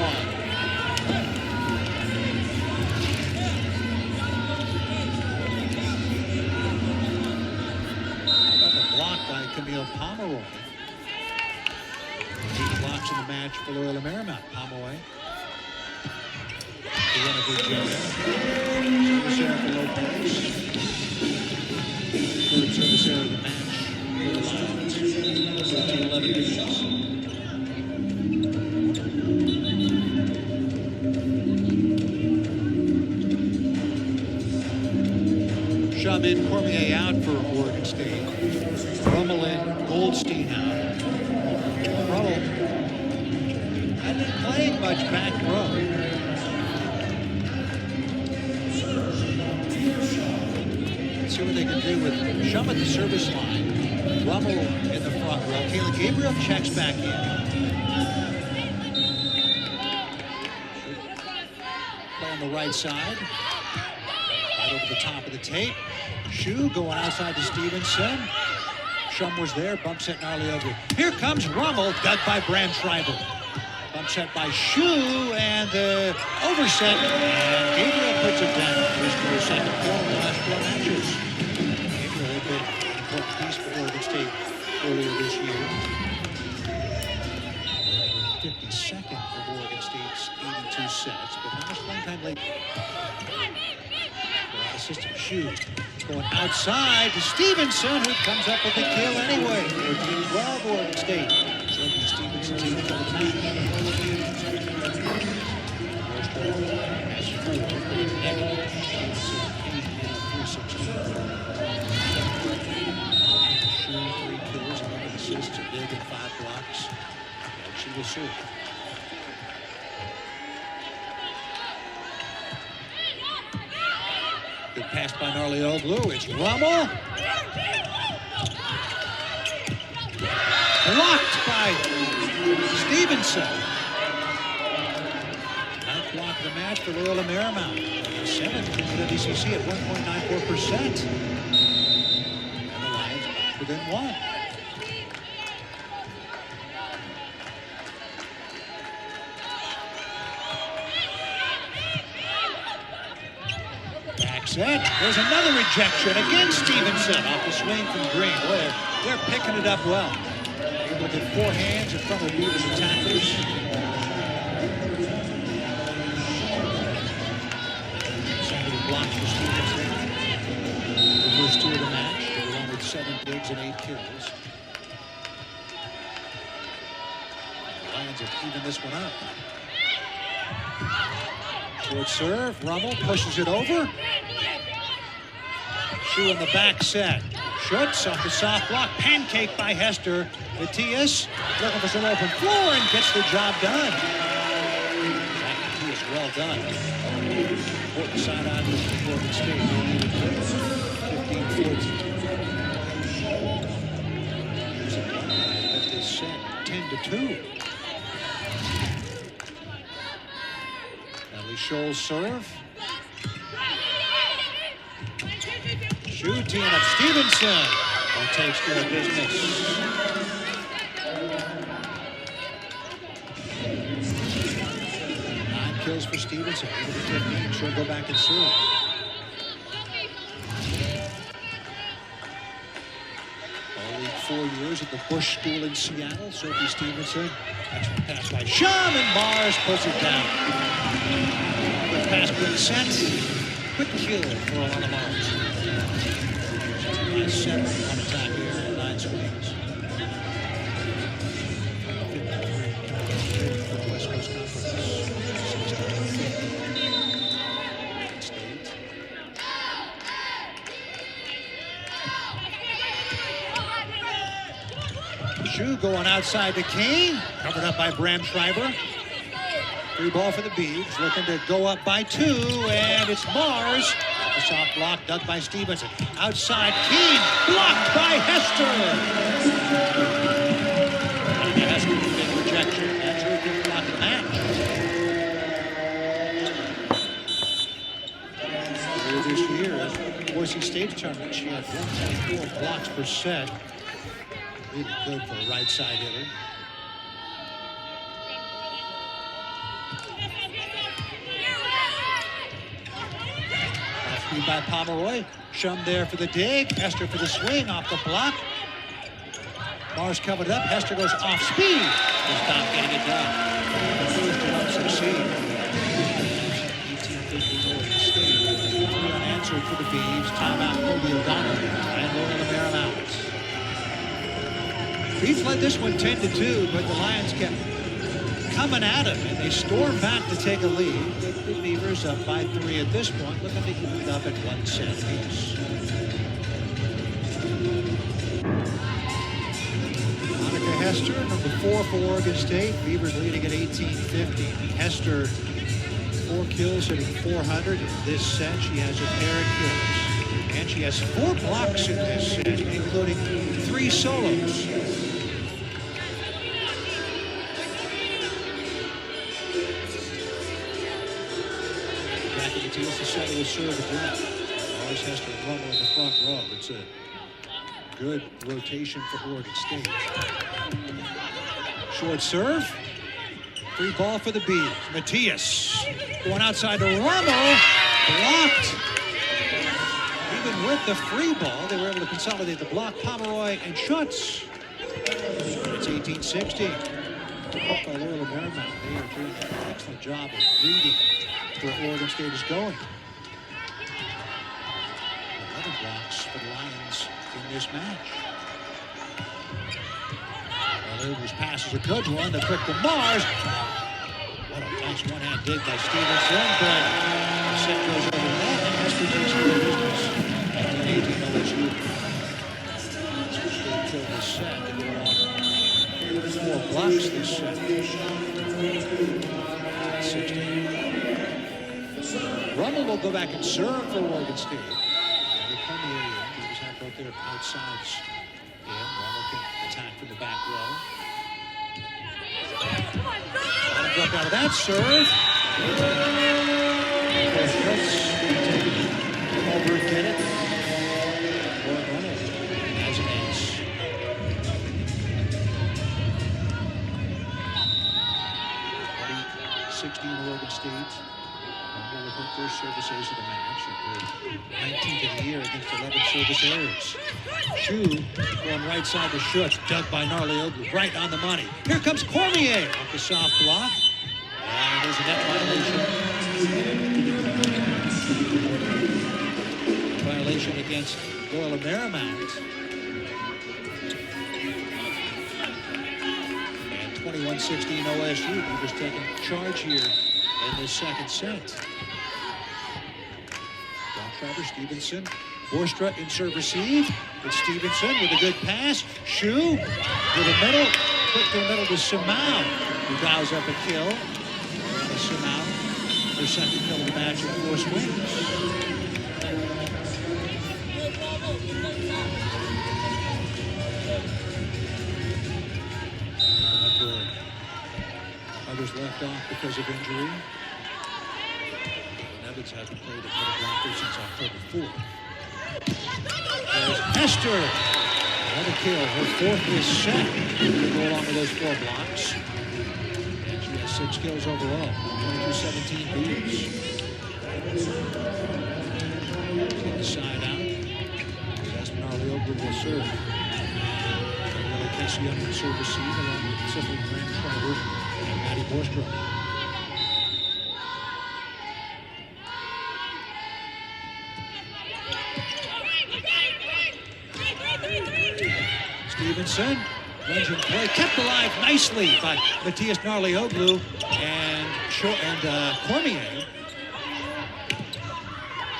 A: Another block by Camille Pomeroy. 8 blocks in the match for Loyola Marymount. Pomeroy. The winner for Virginia. Service error for Lopez. Third service error of the match for the Lions. 13-11 Beavers. Shum in, Cormier out for Oregon State. Rummel in, Goldstein out. Rummel hadn't been playing much back row. See what they can do with Shum at the service line. Rummel in the front row. Kayla Gabriel checks back in. Play on the right side. Right over the top of the tape. Shu going outside to Stevenson. Shum was there. Bump set Nolioglu. Here comes Rummel. Dug by Brandschreiber. Bump set by Shu and the overset. And Gabriel puts it down. Here's her second kill in the last 4 matches. Gabriel had been an important piece for Oregon State earlier this year. 52nd for Oregon State's 82 sets. But how much playing time lately? Out of system. Shu going outside to Stevenson, who comes up with the kill anyway. 14-12 Oregon State. Sophie Stevenson taking for the match. Has 4 negative. 316. Shu 3 kills, 11 assists, a dig and 5 blocks. And she will serve. Good pass by Nolioglu. It's Rummel. Blocked by Stevenson. 9th block of the match for Loyola Marymount. 7th for WCC at 1.94%. And the Lions back within 1. Set. There's another rejection against Stevenson off the swing from Green. Boy, they're picking it up well. Able to get 4 hands in front of the Beavers attackers. Second blocks for Stevenson. The first 2 of the match, along with 7 digs and 8 kills. The Lions have evened this one up. Short serve. Rummel pushes it over. Shu in the back set. Schutz off the soft block. Pancake by Hester. Matias looking for some open floor and gets the job done. Matias, well done. Important side out to Oregon State. 15-14. At this set, 10-2. Natalie Scholl's serve. Shu teeing up Stevenson. Who takes care of business. 9 kills for Stevenson. Even to 15. She'll go back and serve. All week 4 years at the Bush School in Seattle. Sophie Stevenson. Excellent pass by Shum, and Mars puts it down. Good pass, quick set. Quick kill for Alana Mars. Nice 7 on attack here, 9 swings. 53 for the West Coast Conference. 16-50. State. Shu going outside to Kane. Covered up by Bram Schreiber. Free ball for the Beavs. Looking to go up by 2, and it's Mars. The soft block dug by Stevenson. Outside, Keane, blocked by Hester. Hester with a big rejection. That's her fifth block of the match. Earlier this year, at Boise State tournament, she had 1.4 blocks per set. Really good for a right side hitter. By Pomeroy. Shum there for the dig. Hester for the swing off the block. Mars covered up. Hester goes off speed. Just not getting it done. The first to not succeed. 18-15 Oregon State. 3 unanswered for the Beavs. Timeout Cody O'Donnell and Loyola Marymount. Beavs led this one 10-2, but the Lions kept coming at him, and they storm back to take a lead. The Beavers up by 3 at this point, looking to keep it up at 1 set apiece. Monica Hester, number 4 for Oregon State. Beavers leading at 18-15. Hester, 4 kills, hitting 400 in this set. She has a pair of kills, and she has 4 blocks in this set, including 3 solos. Matias the center will serve again. Mars has to rumble in the front row. It's a good rotation for Oregon State. Short serve. Free ball for the Beavs. Matias going outside to Rummel. Blocked. Even with the free ball, they were able to consolidate the block. Pomeroy and Schutz. It's 18-16. Up by Loyola Marymount. They are doing an excellent job of reading where Oregon State is going. 11 blocks for the Lions in this match. Well, pass is a good one. The quick to Mars. What a nice one-hand dig by Stevenson, but the set goes over the net, and Hester takes care of business. And 18 OSU. State killed this set. They go on 4 blocks this set. 16. Rummel will go back and serve for Oregon State. And they come here. He was half out there outsides. Rummel can attack from the back row. Dropped out of that serve. Over and get it. Rummel has an ace. 16 Oregon State. With her first service ace of the match, and her 19th of the year against 11 service errors. Shu going right side to Schutz, dug by Narleoglu, right on the money. Here comes Cormier off the soft block. And there's a net violation. Violation against Loyola Marymount. And 21-16 OSU. Beavers taking charge here in this second set. Schreiber, Stevenson, Borstra in serve receive. It's Stevenson with a good pass. Shu to the middle. Quick to the middle to Simao, who dials up a kill. Simao, their second kill of the match at 4 swings. Others left off because of injury. Evans hasn't played at middle blocker since October 4th. There's Hester. Another kill. Her 4th is set. We'll go along with those 4 blocks. And she has 6 kills overall. 22-17 beats. Get the side out. Espenarliogu will serve. Cassiano will serve receive along with Pacific Grand Schreiber and Maddie Borstra. Stevenson, lunging play, kept alive nicely by Matthias Narlioglu and Cormier.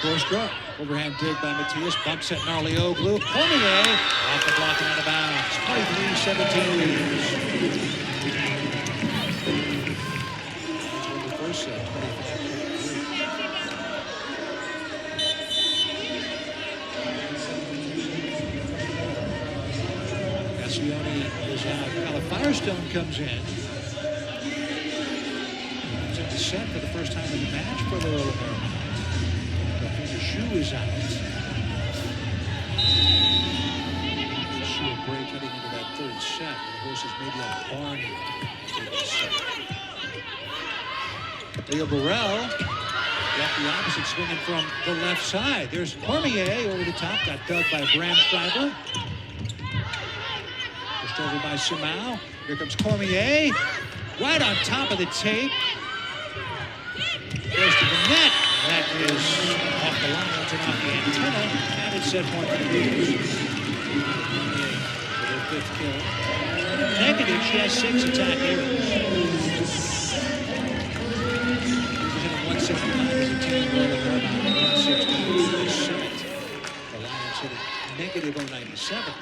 A: Borstra, overhand dig by Matthias, bumps at Narlioglu. Cormier, off the block and out of bounds. 23-17 leads. The first set, 25-23. Cassioni is out. Firestone comes in. He's in the set for the first time in the match for Loyola Marymount. Shu is out. Shu a break heading into that 3rd set. The horses maybe on a barn here. Leo Burrell got the opposite swinging from the left side. There's Cormier over the top. Got dug by Bram Schreiber. Pushed over by Simao. Here comes Cormier. Right on top of the tape. Goes to the net. That is off the lines and off the antenna, and it's set point for the Beavers. With her 5th kill. Negative, she has 6 attack errors. Beavers hitting 169 as a team, Loyola Marymount 160 this set. The Lions hitting negative 097.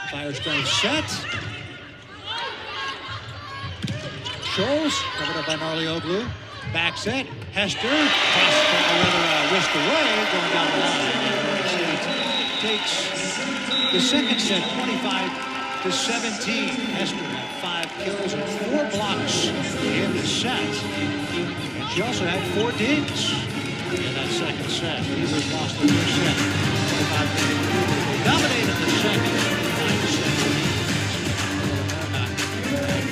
A: Firestone set. Scholes, covered up by Narlioglu. Back set. Hester, whisked away, going down the line. Takes the second set, 25-17. Hester had 5 kills and 4 blocks in the set. And she also had 4 digs in that second set. The Beavers lost the first set. 25-23. They dominated the second.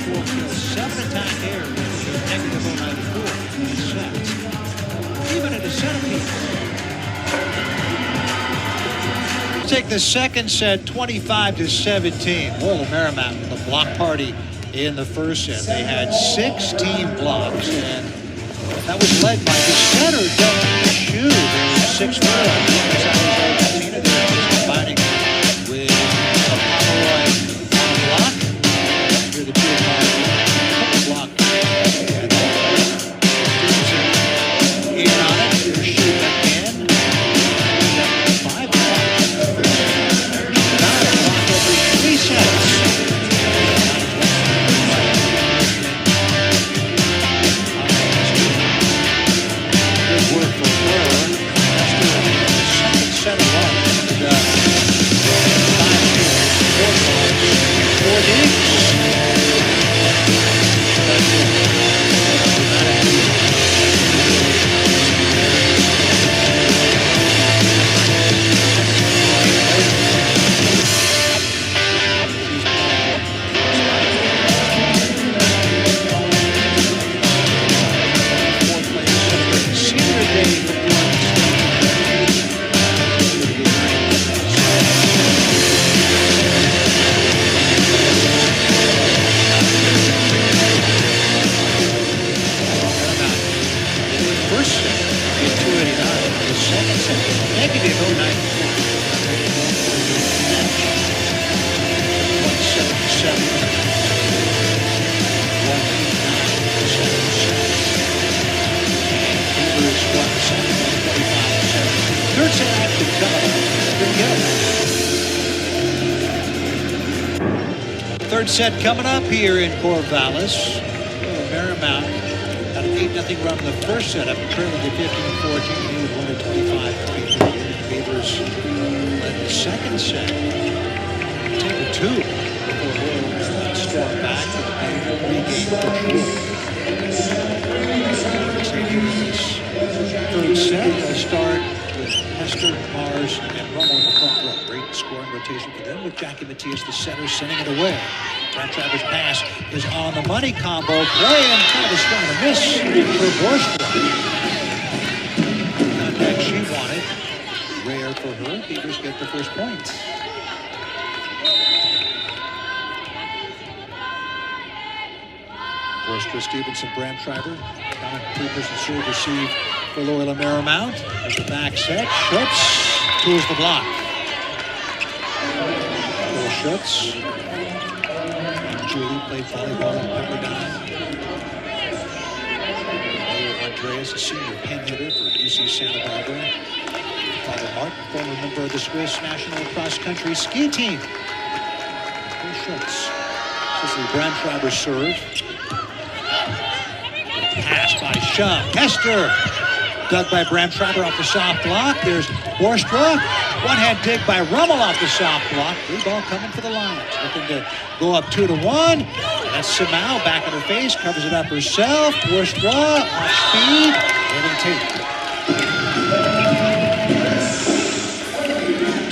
A: 4 kills, 7 attack errors, negative 094 in the set. Even at a centerpiece. Take the second set, 25-17. Loyola Marymount with a block party in the first set. They had 6 team blocks, and that was led by the center, Delta Shu. There was 6 more. That's how Argentina did, combining with Pomeroy on the block. Here the 2 block. And Stevenson in on it. Shoot again. 5 blocks. Now a block every 3 sets. Good work for her. That's the second set of blocks. 5 kills, 4 blocks, 4 digs. Third set coming up here in Corvallis. Marymount had an 8-0 run in the first set up, trailing at 15-14. He would win at 25-23. The Beavers led the second set, 10-2. Before Royal stormed back with a big 3-game push. Third set, they'll start with Hester, Mars, and Rummel in the front row. Great scoring rotation for them with Jackie Matias, the setter, sending it away. Travers' pass is on the money combo play, and kind of a swing and a miss for Borstrom. Contact she wanted. Rare for her. Beavers get the first point. Borstrom, Stevenson, Bramschreiber. Common two-person serve receive for Loyola Marymount. There's the back set. Schutz tools the block. Schutz. Julie played volleyball at Pepperdine. Andreas, a senior pin hitter for UC Santa Barbara. Father Martin, former member of the Swiss national cross-country ski team. Schutz. This is the Bramschreiber serve. Pass by Shum. Hester. Dug by Bramschreiber off the soft block. There's Borstra. One-hand dig by Rummel off the soft block. Blue ball coming for the Lions. Looking to go up 2-1. That's Simao back in her face. Covers it up herself. Borstra off speed. And take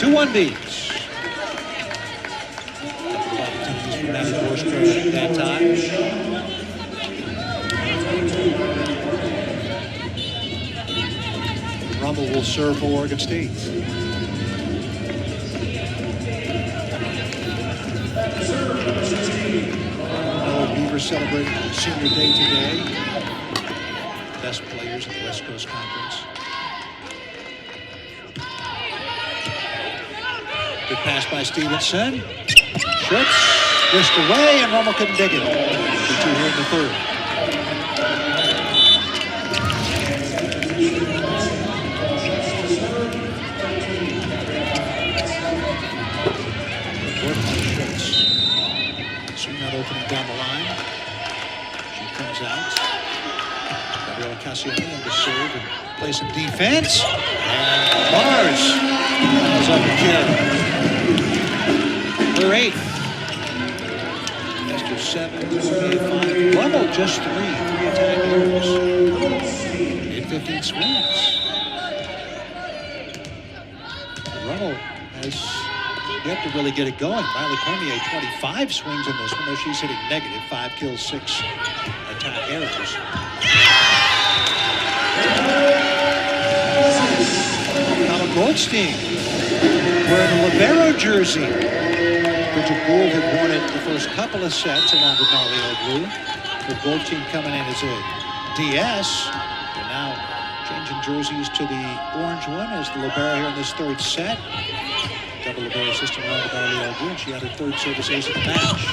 A: 2-1 beats. Borstra at that time. Rummel will serve for Oregon State. Beavers celebrating senior day today. Best players in the West Coast Conference. Good pass by Stevenson. Schutz whisked away, and Rummel couldn't dig it. 2 here in the third. Opening down the line. She comes out. Gabriela Cassiani on the serve and play some defense. And Mars is up to carry. Her 8th. Esther 7, 5. Rummel just 3 attack errors. Made 15 swings. Rummel has yet to really get it going. Riley Cormier, 25 swings in this one, though she's hitting negative. 5 kills, 6 attack errors. Colin Goldstein wearing a libero jersey. Bridget Gould had worn it the first couple of sets along with Mario Blue. With Goldstein coming in as a DS. And now changing jerseys to the orange one as the libero here in this third set. Double libero system around the Mario Blue, and she had her third service ace of the match.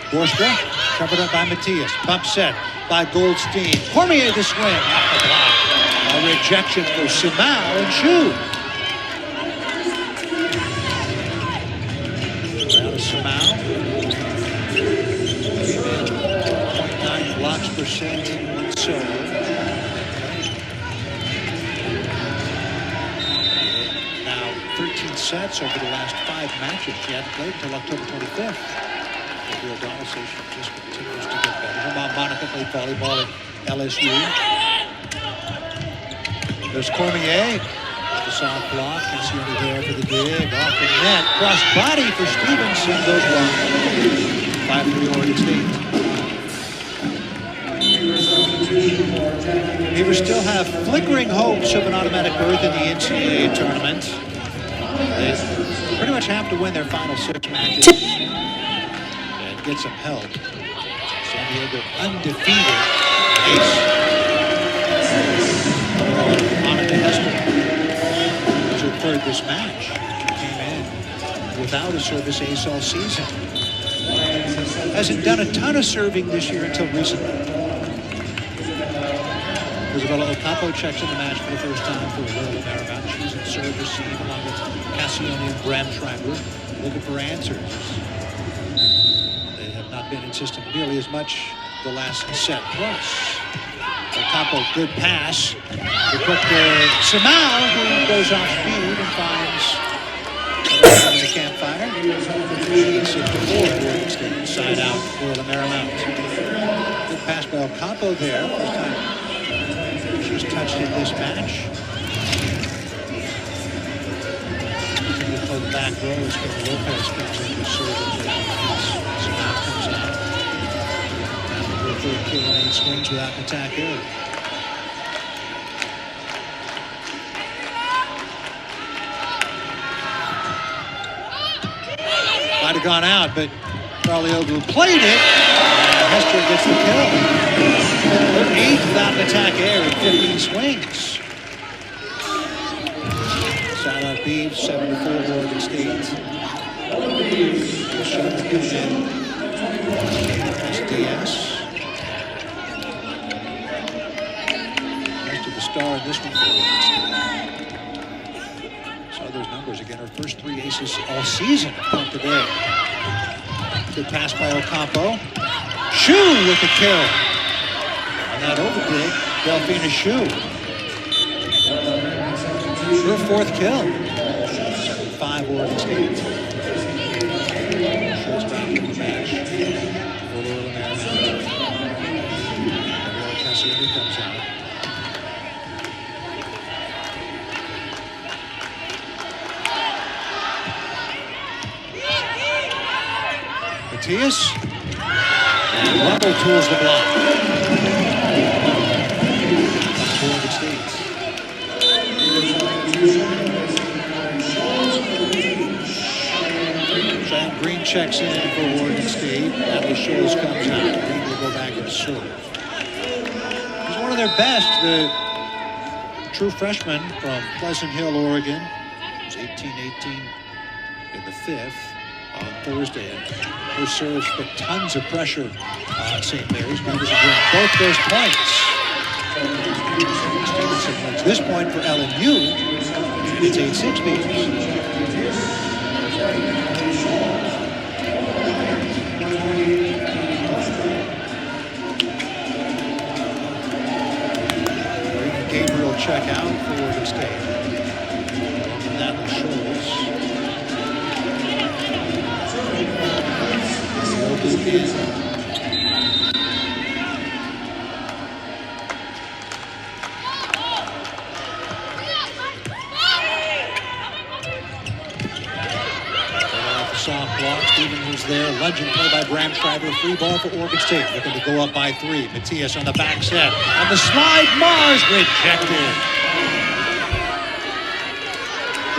A: Borstra, covered up by Matias. Bump set by Goldstein. Cormier the swing off the block. A rejection for Simao and Shu. Out of Simao. 0.9 blocks percent in one solo. Now 13 sets over the last 5 matches. She hadn't played until October 25th. Gabriel Donaldson just continues to get better. Her mom, Monica, played volleyball at LSU. There's Cormier. The soft block. Cassiani there for the dig. Off the net. Cross body for Stevenson. Goes wrong. 5-3 Oregon State. Beavers still have flickering hopes of an automatic berth in the NCAA tournament. They pretty much have to win their final 6 matches and get some help. San Diego undefeated. Ace. Monica Hester was her third this match. She came in without a service ace all season. Hasn't done a ton of serving this year until recently. Isabella Ocampo checks in the match for the first time for Loyola Marymount. She's in serve receive along with Cassiani and Bramschreiber looking for answers. They have been insistent nearly as much the last set plus. Ocampo, good pass. They put Samau, who goes off speed and finds the campfire. 6-4, Oregon State. Side out for the Marymount. Good pass by Ocampo there. First time she's touched in this match. The back row is when Lopez comes in to serve it. Samau comes out. Her third kill in 8 swings without an attack error. Might have gone out, but Carlioglou played it. Hester gets the kill. Her 8th without an attack error in 15 swings. Side out Beeves, 7-4 Oregon State. Shot the kill in. That's DS. Rest of the star in this one for Oregon State. Saw those numbers again. Her first 3 aces all season have come today. Good pass by Ocampo. Shu with the kill. On that overdig, Delphina Shu. Her 4th kill. 7-5 Oregon State. Shu's back in the match. For Loyola Marymount. Gabriela Cassiani comes out. Matias. And Rumble tools the block. Oregon State. Sam Green checks in for Oregon State. Natalie Scholes comes out. Green will go back and serve. He's one of their best. The true freshman from Pleasant Hill, Oregon. He's 18-18 in the 5th on Thursday. And her serves put tons of pressure on St. Mary's. Beavers are doing both those points. Stevenson wins this point for LMU. And it's 8-6 Beavers. Gabriel check out for Oregon State. Natalie Scholes. Soft block. Stevens was there. Legend play by Bram Schreiber. Free ball for Oregon State. Looking to go up by 3. Matias on the back set. On the slide, Mars rejected.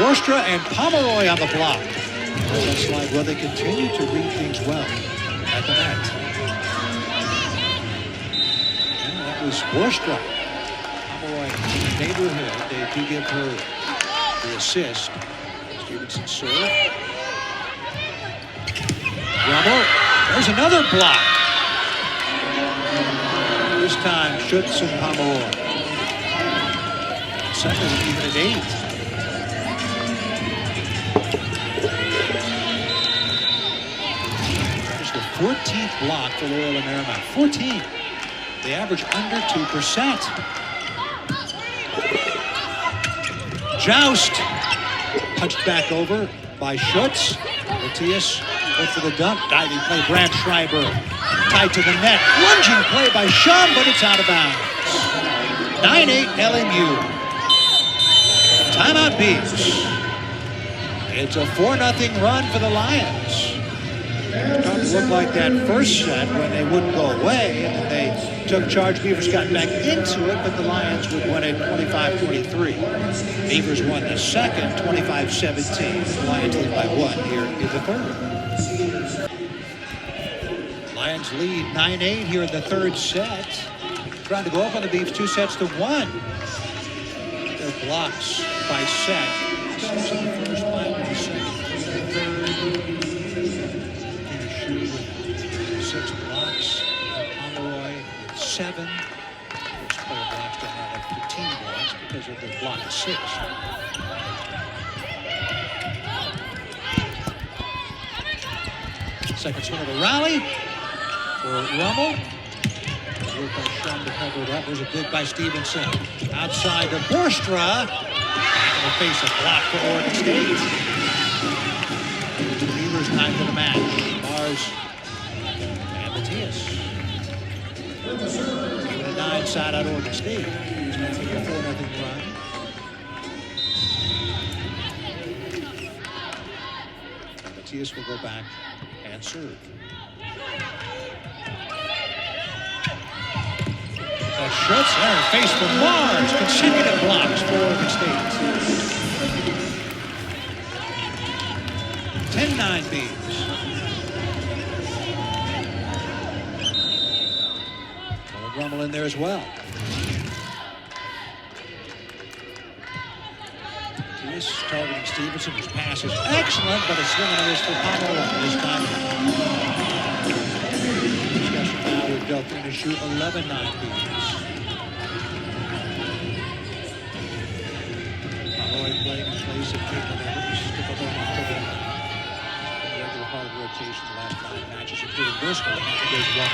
A: Worstra and Pomeroy on the block. That slide, well, they continue to read things well at the net. And that was Worstra. Pomeroy in the neighborhood. They do give her the assist. Stevenson serve. Rumble. There's another block. This time, Schutz and Pomeroy. Second even at 8. There's the 14th block for Loyola Marymount. 14. They average under 2%. Joust. Punched back over by Schutz. Matias. Went for the dump. Diving play, Brad Schreiber. Tied to the net. Lunging play by Shum, but it's out of bounds. 9-8 LMU. Timeout Beavs. It's a 4-0 run for the Lions. It looked like that first set when they wouldn't go away, and then they took charge. Beavers got back into it, but the Lions would win it 25-23. Beavers won the second, 25-17. The Lions lead by 1 here in the third. Lions lead 9-8 here in the third set. Trying to go up on the Beavs 2-1. Their blocks by set. 6 in the first, 5 in the second, 3 in the third. 6 blocks. Pomeroy with 7. First player blocks to have up to 15 blocks because of their block of 6. Second swing of the rally. for Rummel. Work by Shum to cover it up. There's a dig by Stevenson. Outside to Borstra. And the face a block for Oregon State. The Beavers 9 to the match. Mars and Matthias. Even a 9 side out Oregon State. It's going to take a 4-0 run. And Matthias will go back and serve. Schutz there, face for Mars. Consecutive blocks for Oregon State. 10-9 Beavs. Rummel in there as well. Matthias targeting Stevenson. His pass is excellent, but a swing and a miss for Pomelo this time. Discussion now with Delphine to shoot 11-9 Beavs. Playing in place of Caitlin Evans. Typical regular part of the rotation the last 5 matches, including this one. There's one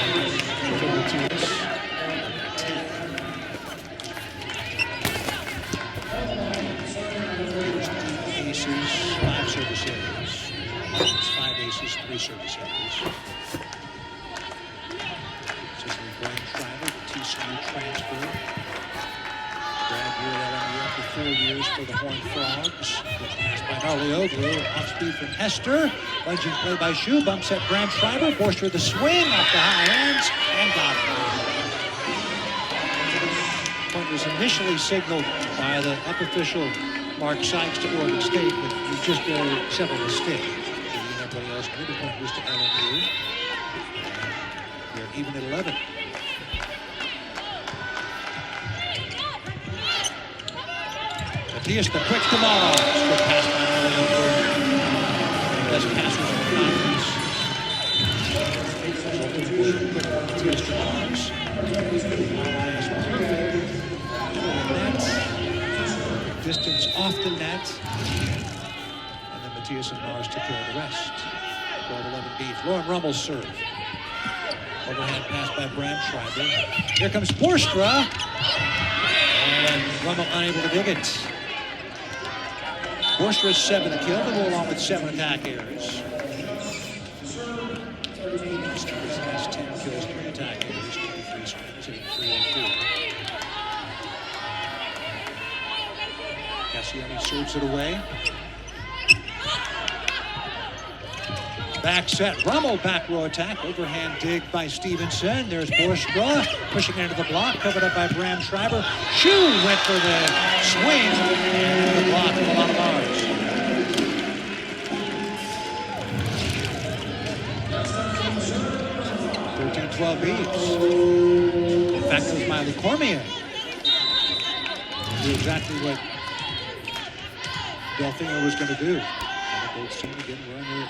A: aces, 5 service areas. It's 5 aces, 3 service areas. This is Brian Schreiber, the TCU transfer. Grad year at LMU after 4 years for the Horned Frogs. Good pass by Narlioglu. Off speed from Hester. Lunging play by Shu. Bumps at Bram Schreiber. Forced with the swing off the high ends and got it. Point was initially signaled by the up official Mark Sykes to Oregon State, but he just barely settled the stick. And everybody else knew the point was to LMU. They're even at 11. Matthias the quick to Mars. Good pass by Narlioglu. Best passers in the conference. Matthias to Mars. Distance off the net. And then Matthias and Mars took care of the rest. 12-11 Beavs. Lauren Rummel's serve. Overhand pass by Bram Schreiber. Here comes Borstra. And Rummel unable to dig it. Borstra's 7th kill to go along with 7 attack errors. Stevens has 10 kills, 3 attack errors, 23 swings, hitting .304. Cassiani serves it away. Back set, Rummel back row attack. Overhand dig by Stevenson. There's Borstra pushing into the block, covered up by Bram Schreiber. Shu went for the swing and the block from a lot of Mars. .12 Beavs. In fact, it was Miley Cormier. Knew exactly what Delphine was going to do. And the Goldstein again wearing her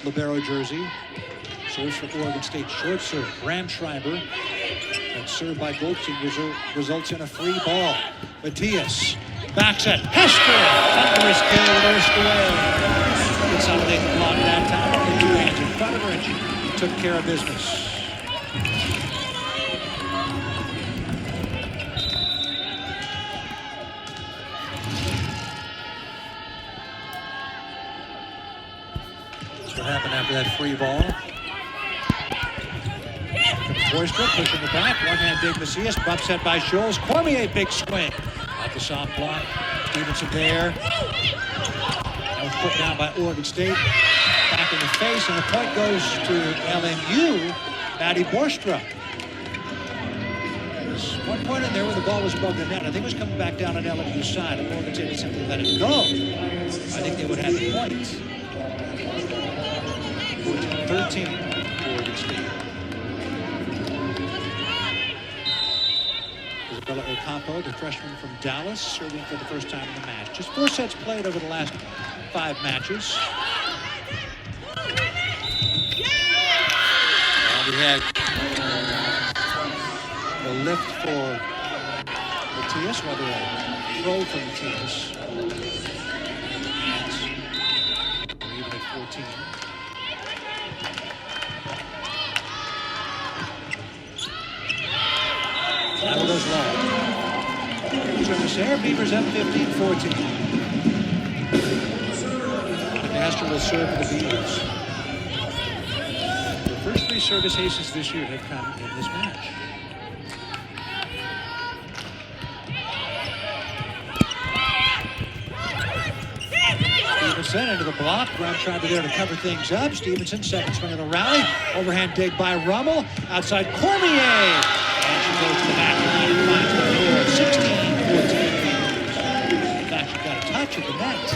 A: libero jersey. Serves for Oregon State, short serve. Bram Schreiber. And served by Goldstein results in a free ball. Matthias backs at Hester. Under his kill, nursed away. Consolidate the block that time. Only 2 hands in front of her, and she took care of business. What happened after that free ball? Borstra pushing the back. One-hand dig Macias. Bump set by Scholes. Cormier, big swing. Off the soft block. Stevenson there. That was put down by Oregon State. Back in the face, and the point goes to LMU. Maddie Borstra. There's one point in there where the ball was above the net. I think it was coming back down on LMU's side. If Oregon State had simply let it go, I think they would have the point. 14-13 Oregon State. Isabella Ocampo, the freshman from Dallas, serving for the first time in the match. Just 4 sets played over the last 5 matches. And we had a lift for Matthias, rather a throw for Matthias. And even at 14. Battle goes long. Service there, Beavers up 15-14. Monica will serve for the Beavers. The first 3 service aces this year have come in this match. Stevenson into the block. Brown-Schreiber there to cover things up. Stevenson, second swing of the rally. Overhand dig by Rummel. Outside Cormier. And she goes to the back line and finds the floor. 16-14. In fact, she got a touch at the net.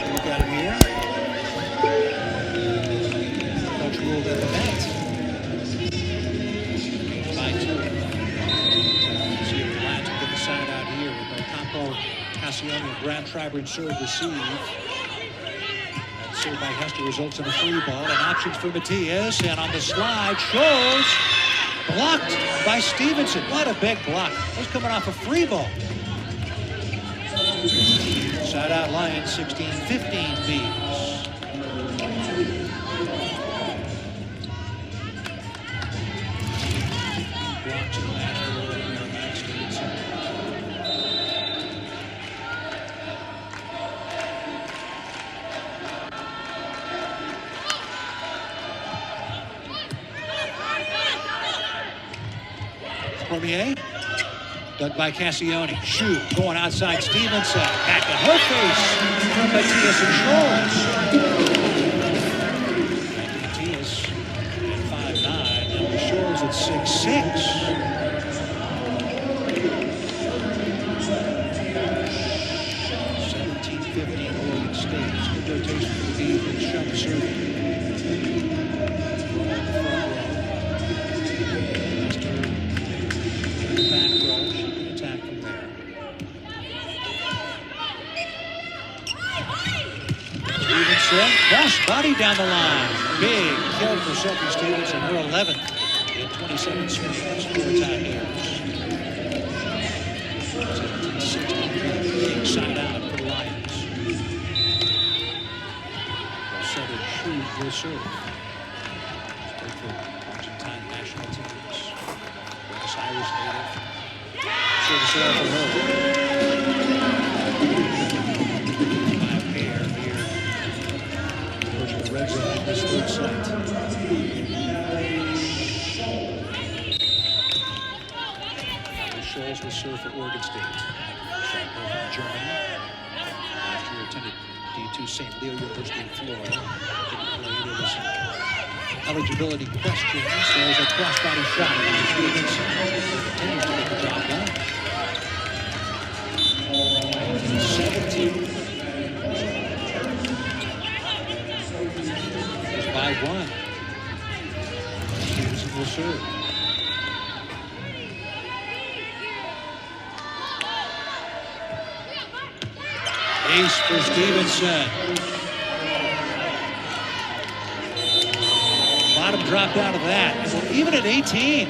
A: We got it here. Coach ruled at the net. By 2. See if the Lions can get the side out here with Ocampo, Cassione, and Brown-Schreiber in serve receive. That serve by Hester results in a free ball. And options for Matias. And on the slide, Scholes blocked by Stevenson. What a big block. He's coming off a free ball. Side out Lions, 16-15 Beavs. Blocks in the match for the Max Stevenson. Cormier, dug by Cassione. Shoot, going outside Stevenson. Back to her face from Matias and Scholes. Matias at 5'9", and Scholes at 6'6". 17-15 Oregon State. Good rotation for the Beavers. Shum serving. Back row, she can attack from there. Stevenson, cross body down the line. Big kill for Sophie Stevenson, her 11th in 27 swings, 4 attack errors. 17-16, side out for the Lions. Southern Shoe will serve. Stay for Argentine national teams. Buenos Aires native. Service there for her. By a pair here. Approaching the red zone in this third set. Scholes will serve for Oregon State. Sophomore from Germany. Last year attended D2 St. Leo University in Florida. Didn't play. There was some eligibility questions. There's a cross-body shot by Stevenson. Continues to get the job done. 17. There's by 1. Stevenson will serve. Ace for Stevenson. Bottom dropped out of that. And we're even at 18.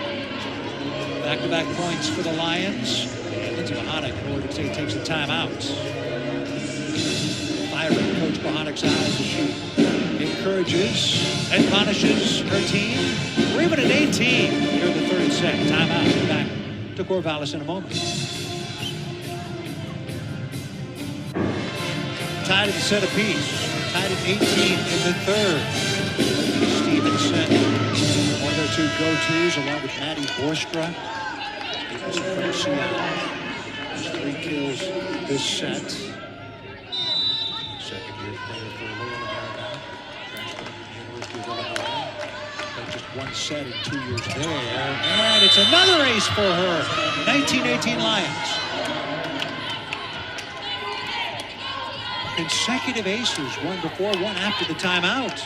A: Back-to-back points for the Lions. And Lindsey Bohanec in Oregon State takes a timeout. Fire in Coach Bohanec's eyes as she encourages, admonishes her team. We're even at 18 here in the third set. Timeout. Back to Corvallis in a moment. Tied at the set apiece. Tied at 18 in the third. Stevenson, one of their 2 go-tos, along with Maddie Borstra. Stevenson from Seattle has 3 kills this set. Second-year player for Loyola Marymount. Transferred from the University of Illinois. Played just 1 set in 2 years there. And it's another ace for her. 19-18 Lions. Consecutive aces, 1 before, 1 after the timeout.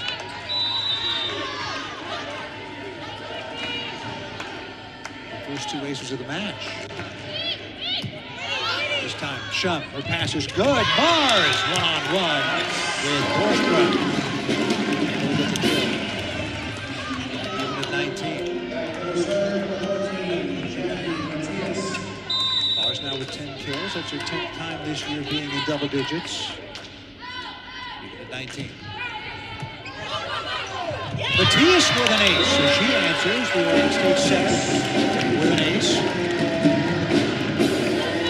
A: The first 2 aces of the match. This time, Shum, her pass is good. Mars, 1-on-1 with Borstra. We'll get the kill. Even at 19. Mars now with 10 kills. That's her 10th time this year being in double digits. 19. Matias with an ace. So she answers the Oregon State setter with an ace.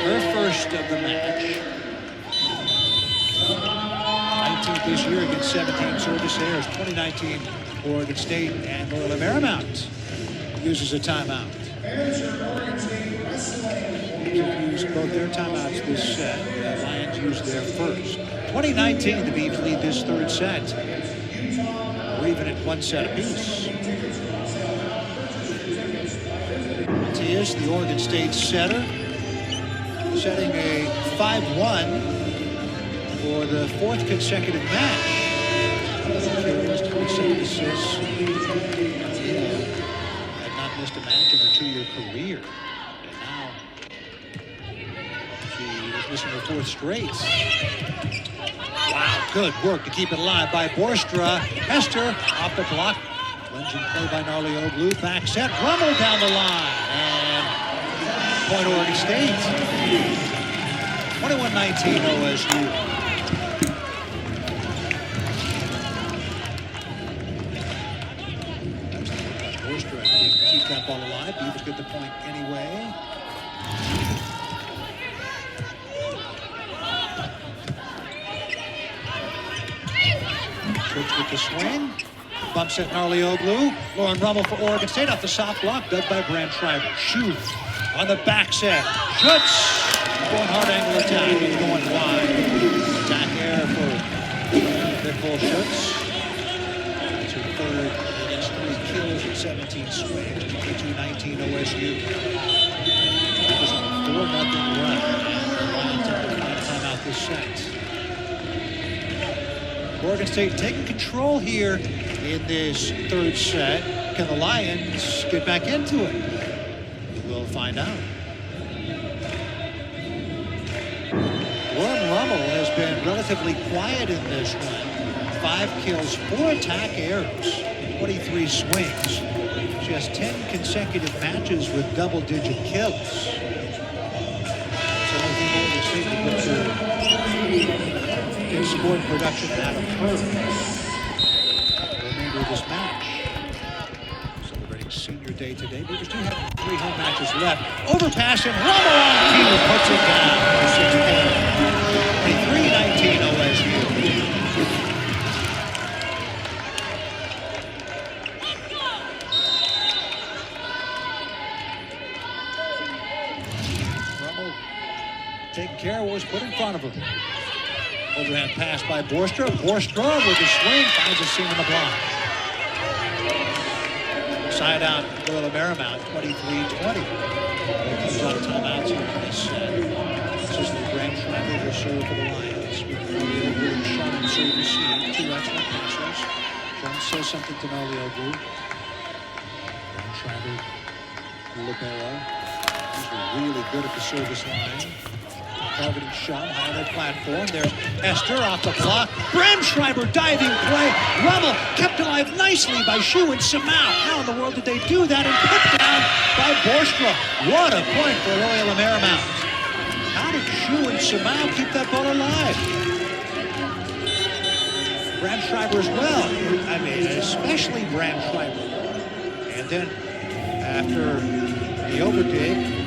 A: Her first of the match. 19th this year against 17 service errors. 2019 Oregon State and Loyola Marymount uses a timeout. Used both their timeouts this set. The Lions used their first. 2019, the Beavs lead this third set. We're even at one set apiece. Matias, the Oregon State setter, setting a 5-1 for the fourth consecutive match. Curious, 27 assists. Had not missed a match in her 2-year career. Missing her fourth straight. Wow, good work to keep it alive by Borstra. Hester off the block. Lunging play by Narlioglu. Back set. Rummel down the line. And point Oregon State. 21-19 OSU. Borstra to keep that ball alive. Beavers get the point anyway. With the swing, bumps at Narlioglu. Lauren Rummel for Oregon State off the soft block, dug by Bram Schreiber. Shoot on the back set. Schutz going hard angle attack and going wide. Attack air for Nicole Schutz. That's her third against 3 kills and 17 swings. 22-19 OSU. That was a 4-0 run. The Lions took the final timeout this set. Oregon State taking control here in this third set. Can the Lions get back into it? We'll find out. Lauren Rummel has been relatively quiet in this run. 5 kills, 4 attack errors, 23 swings. She has 10 consecutive matches with double-digit kills. So I think Oregon State will get to get scoring production out of her. The remainder of this match. Celebrating senior day today. Beavers do have 3 home matches left. Overpass and Rummel on cue puts it down for 6 points. 23-19 OSU. Rummel taking care of what was put in front of him. Overhand pass by Borstra. Borstra with the swing finds a seam in the block. Side out, Loyola Marymount, 23-20. Comes out of timeouts here in this set. This is the Bram Schreiber will serve for the Lions. With Sean and serve receive. 2 excellent passers. Sean says something to Narlioglu. Bram Schreiber, libero. These are really good at the service line. Targeting Shum, high on their platform. There's Hester off the block. Bram Schreiber diving play. Rummel kept alive nicely by Shu and Samau. How in the world did they do that? And put down by Borstra. What a point for Loyola Marymount. How did Shu and Samau keep that ball alive? Bram Schreiber as well. I mean, especially Bram Schreiber. And then after the overdig,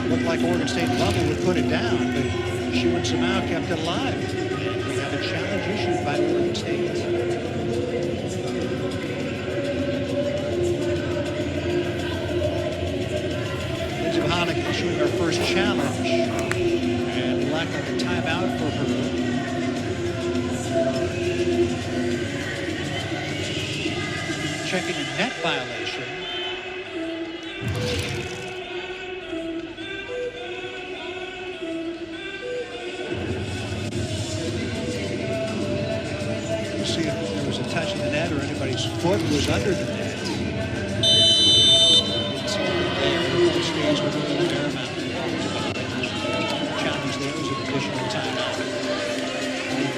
A: looked like Oregon State Rummel would put it down, but Shu and Samau kept it alive. And we have a challenge issued by Oregon State. Lindsay Bohannock issuing her first challenge. And lack of a timeout for her. Checking a net violation. See if there was a touch in the net or anybody's foot was under the net. Didn't see it there. It stays with the Marymount. Challenge there was an additional timeout.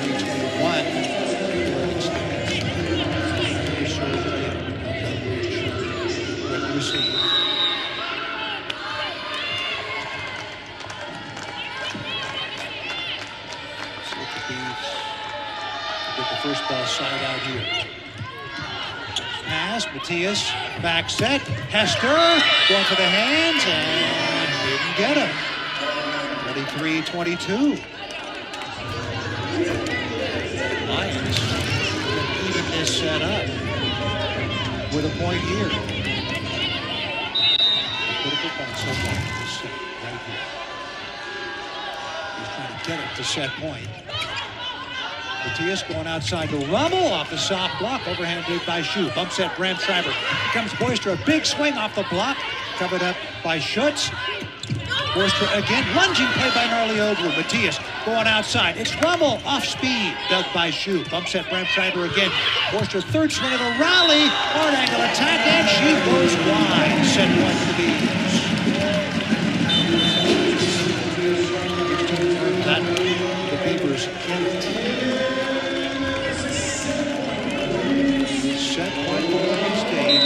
A: 23-21. With the receive. See if the Beavs get the first ball side out here. pass. Matthias, back set. Hester going for the hands and didn't get him. 23-22. Lions even this set up with a point here. Critical point so far in this set, right here. He's trying to get it to set point. Matthias going outside to Rummel off the soft block. Overhand dig by Shu. Bumps at Bram Schreiber. Here comes Boyster. A big swing off the block. Covered up by Schutz. Boyster again. Lunging play by Gnarly Oglu. Matthias going outside. It's Rummel off speed. Dug by Shu. Bumps at Bram Schreiber again. Boyster third swing of the rally. Hard angle attack and she goes wide. Set point for the Beavers. That the Beavers set point for Oregon State.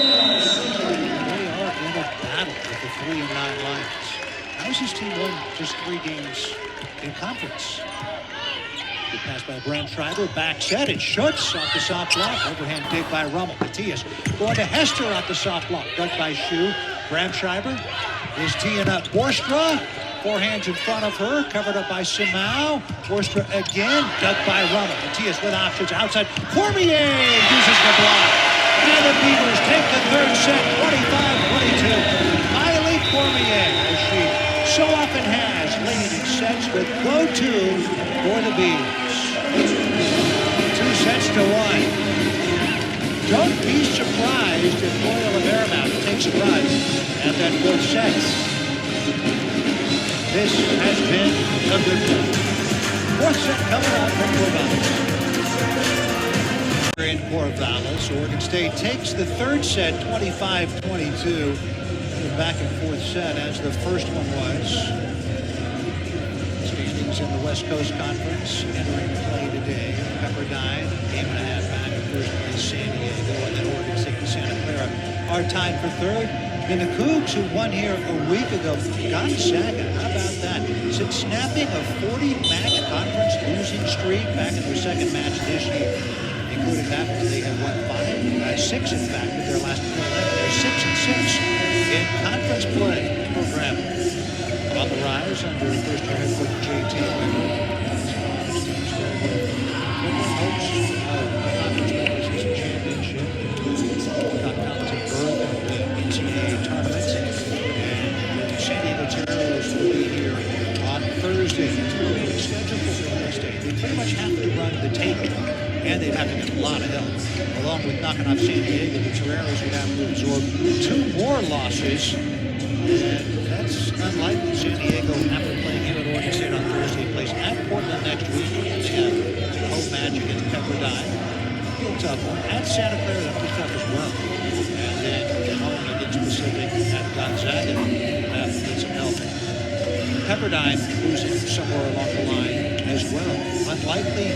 A: They are in a battle with the 3-9 Lions. How's this team won just 3 games in conference? Good pass by Bram Schreiber. Back set. It's Schutz off the soft block. Overhand dig by Rummel. Matthias going to Hester off the soft block. Dug by Shu. Bram Schreiber is teeing up Borstra. Forehands in front of her, covered up by Simao. Borstra again, dug by Rummel. Matthias with options outside. Cormier uses the block. And the Beavers take the third set, 25-22. Miley Cormier, as she so often has, leading in sets with go-to for the Beavers. 2 sets to 1. Don't be surprised if Loyola Marymount takes a run at that 4th set. This has been a good one. 4th set coming up from Corvallis. In Corvallis, Oregon State takes the 3rd set, 25-22. The back and forth set as the first one was. Standings in the West Coast Conference entering play today. Pepperdine, game and a half back in first place, San Diego, and then Oregon State and Santa Clara are tied for 3rd. And the Cougs, who won here a week ago, Gonzaga, how about that? Since snapping a 40-match conference losing streak back in their 2nd match this year, including that one, they have won 6 in fact with their last 11. They're 6-6 in conference play. Program on the rise under first-year head coach JT Weber. Hopes of the conference season championship. Got Collins and Berg in the NCAA tournament. And San Diego Toreros will be here on Thursday. It's a really schedule for Oregon State. They pretty much have to run the table, and they'd have to get a lot of help. Along with knocking off San Diego, the Toreros would have to absorb 2 more losses. And that's unlikely. San Diego, after playing here at Oregon State on Thursday, plays at Portland next week. They have a home match against Pepperdine. Real tough one. At Santa Clara, that'll be tough as well. And then home against Pacific at Gonzaga. That needs some help. Pepperdine losing somewhere along the line as well. Unlikely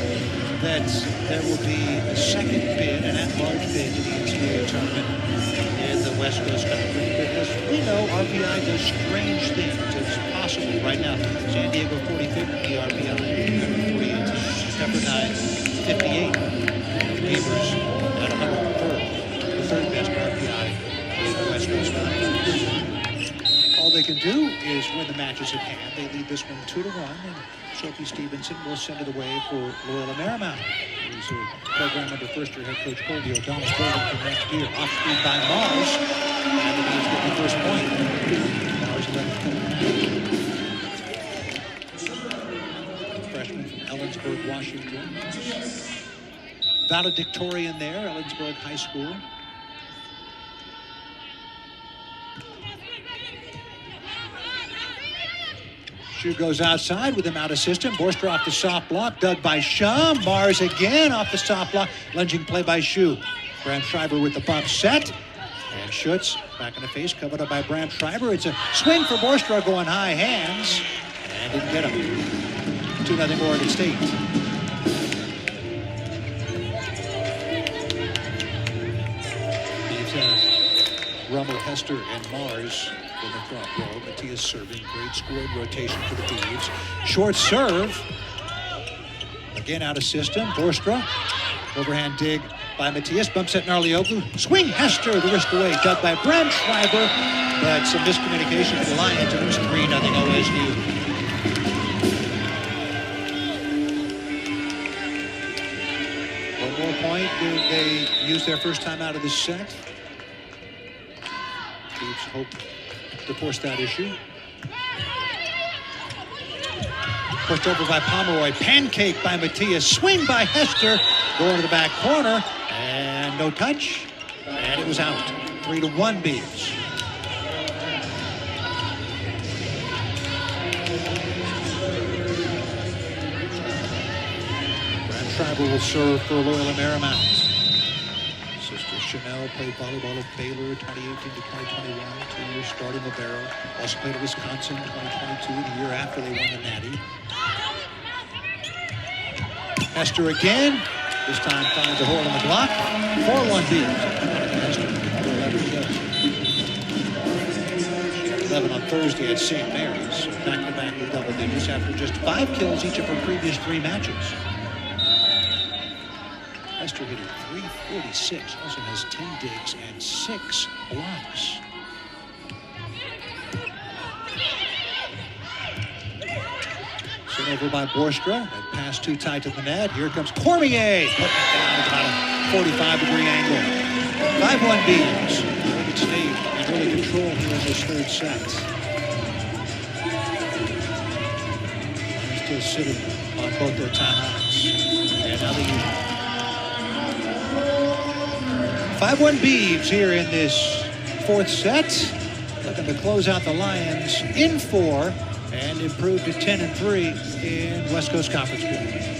A: that there will be a second bid, an at-large bid to the NCAA tournament in the West Coast Conference, because we know RPI does strange things. It's possible right now. San Diego 45th in the RPI, 48. Pepperdine 58. Beavers at 103rd, the 3rd best RPI in the West Coast Conference. All they can do is win the matches at hand. They lead this one 2-1, and Sophie Stevenson will send it away for Loyola Marymount. He's a program under first-year head coach Colby O'Donnell's building for next year. Off speed by Mars, and the Beavs get the first point. Mars 11. Freshman from Ellensburg, Washington. Valedictorian there, Ellensburg High School. Shu goes outside with him out of system. Borstra off the soft block, dug by Shum. Mars again off the soft block. Lunging play by Shu. Bram Schreiber with the bump set. And Schutz back in the face, covered up by Bram Schreiber. It's a swing for Borstra going high hands. And didn't get him. 2-0 Oregon State. Rummel, Hester, and Mars in the front row. Matthias serving. Great scored rotation for the Beavs. Short serve. Again out of system. Borstra. Overhand dig by Matthias, bumps at Narlioglu. Swing, Hester, the wrist away, dug by Brandschreiber, but some miscommunication for the Lions, and it was 3-0 OSU. One more point. Did they use their first time out of this set? Chiefs hope to force that issue. Pushed over by Pomeroy. Pancake by Matthias. Swing by Hester. Going to the back corner. And no touch. And it was out. 3-1 Beavs. Brandschreiber will serve for Loyola Marymount. Sister Chanel played volleyball at Baylor 2018 to 2021. 2 years starting libero. Also played at Wisconsin 2022, the year after they won the Natty. Hester again. This time finds a hole in the block. 4-1 Beavs. Hester, 11 on Thursday at St. Mary's. Back-to-back with double digits after just 5 kills each of her previous 3 matches. Hester hitting .346, also has 10 digs and 6 blocks. Sent over by Borstra. That pass too tight to the net. Here comes Cormier. Putting it down at about a 45-degree angle. 5-1 Beavs. Oregon State in early control here in this third set. They're still sitting on both their timeouts. And now they use 5-1 Beavs here in this fourth set. Looking to close out the Lions in 4 and improve to 10-3 in West Coast Conference play.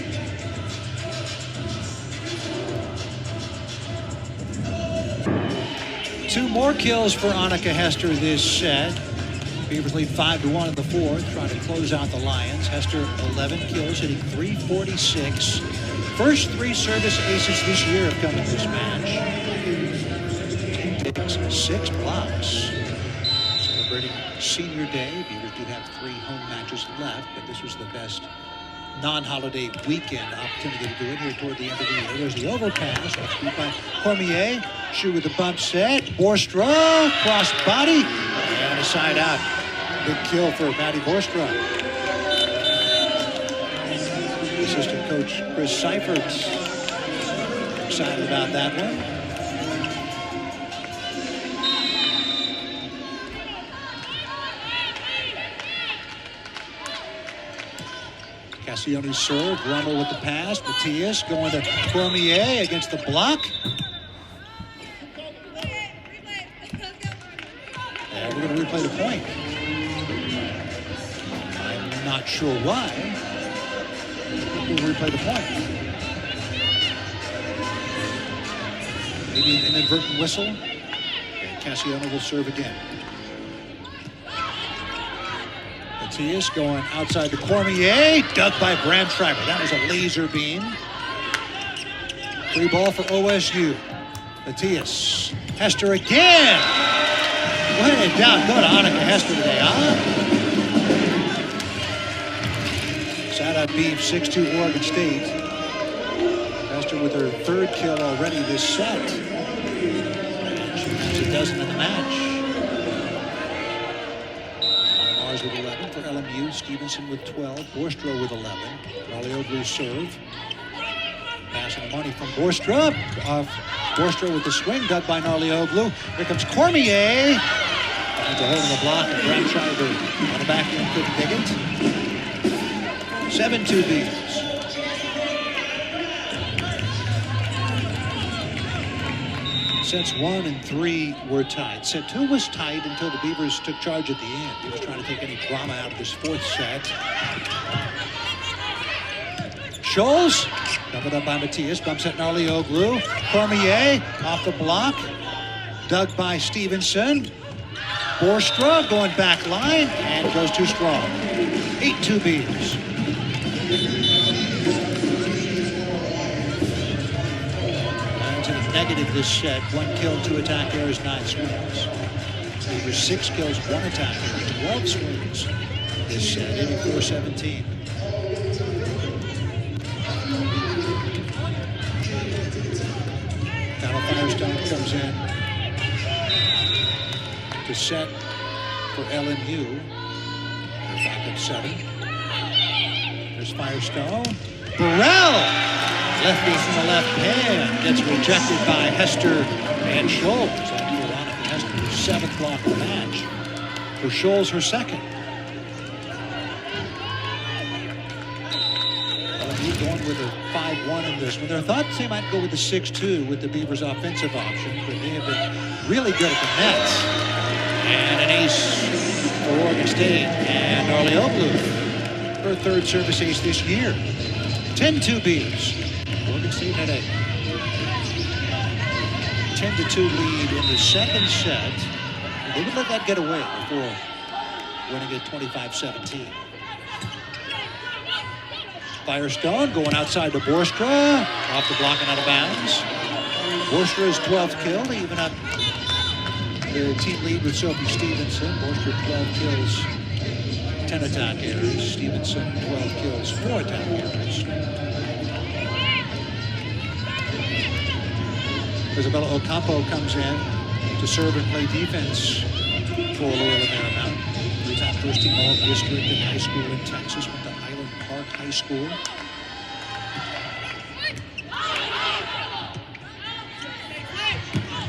A: Two more kills for Annika Hester this set. Beavers lead 5-1 in the fourth, trying to close out the Lions. Hester 11 kills, hitting .346. First 3 service aces this year have come in this match. 6 blocks. Celebrating senior day. Beavers do have 3 home matches left, but this was the best non-holiday weekend opportunity to do it here toward the end of the year. There's the overpass. That's beat by Cormier. Shoot with the bump set. Borstra, cross body, and a side out. Big kill for Maddie Borstra. Assistant coach Chris Seifert's excited about that one. Cassione serve, Rummel with the pass, Matthias going to Cormier against the block. And we're going to replay the point. I'm not sure why. We'll replay the point. Maybe an inadvertent whistle. And Cassione will serve again. Matthias going outside to Cormier, dug by Brandschreiber. That was a laser beam. Free ball for OSU. Matthias. Hester again. When in doubt, go to Annika Hester today, huh? Side out Beavs 6-2 Oregon State. Hester with her 3rd kill already this set. And she has a dozen in the match. With 11 for LMU, Stevenson with 12, Borstra with 11. Narlioglu serve. Passing the money from Borstra. Borstra with the swing, dug by Narlioglu. Here comes Cormier. Finds a hole in the block, and Brandschreiber on the back end couldn't dig it. 7-2 Beavs. Sets 1 and 3 were tied. Set 2 was tied until the Beavers took charge at the end. He was trying to take any drama out of this 4th set. Scholes, covered up by Matthias, bumps at Narlioglu. Cormier off the block, dug by Stevenson. Borstra going back line, and goes too strong. 8-2 Beavs. Negative this set. 1 kill, 2 attack errors, 9 swings. Beavers 6 kills, 1 attack error, 12 swings this set. 84-17. Firestone comes in to set for LMU. They're back at 7. There's Firestone. Burrell! Lefty from the left hand gets rejected by Hester and Scholes. And Veronica Hester's 7th block of the match. For Scholes, her 2nd. LMU going with a 5-1 in this one. There thought they might go with the 6-2 with the Beavers' offensive option, but they have been really good at the nets. And an ace for Oregon State. And Arleoglu, her 3rd service ace this year. 10-2 Beavs. Oregon State had a 10-2 lead in the 2nd set. They would let that get away before winning it 25-17. Firestone going outside to Borstra. Off the block and out of bounds. Borstra's 12th kill to even up the team lead with Sophie Stevenson. Borstra 12 kills, 10 attack errors. Stevenson 12 kills, 4 attack errors. Isabella Ocampo comes in to serve and play defense for Loyola Marymount. 3-time first-team All-District in high school in Texas. Went to Highland Park High School.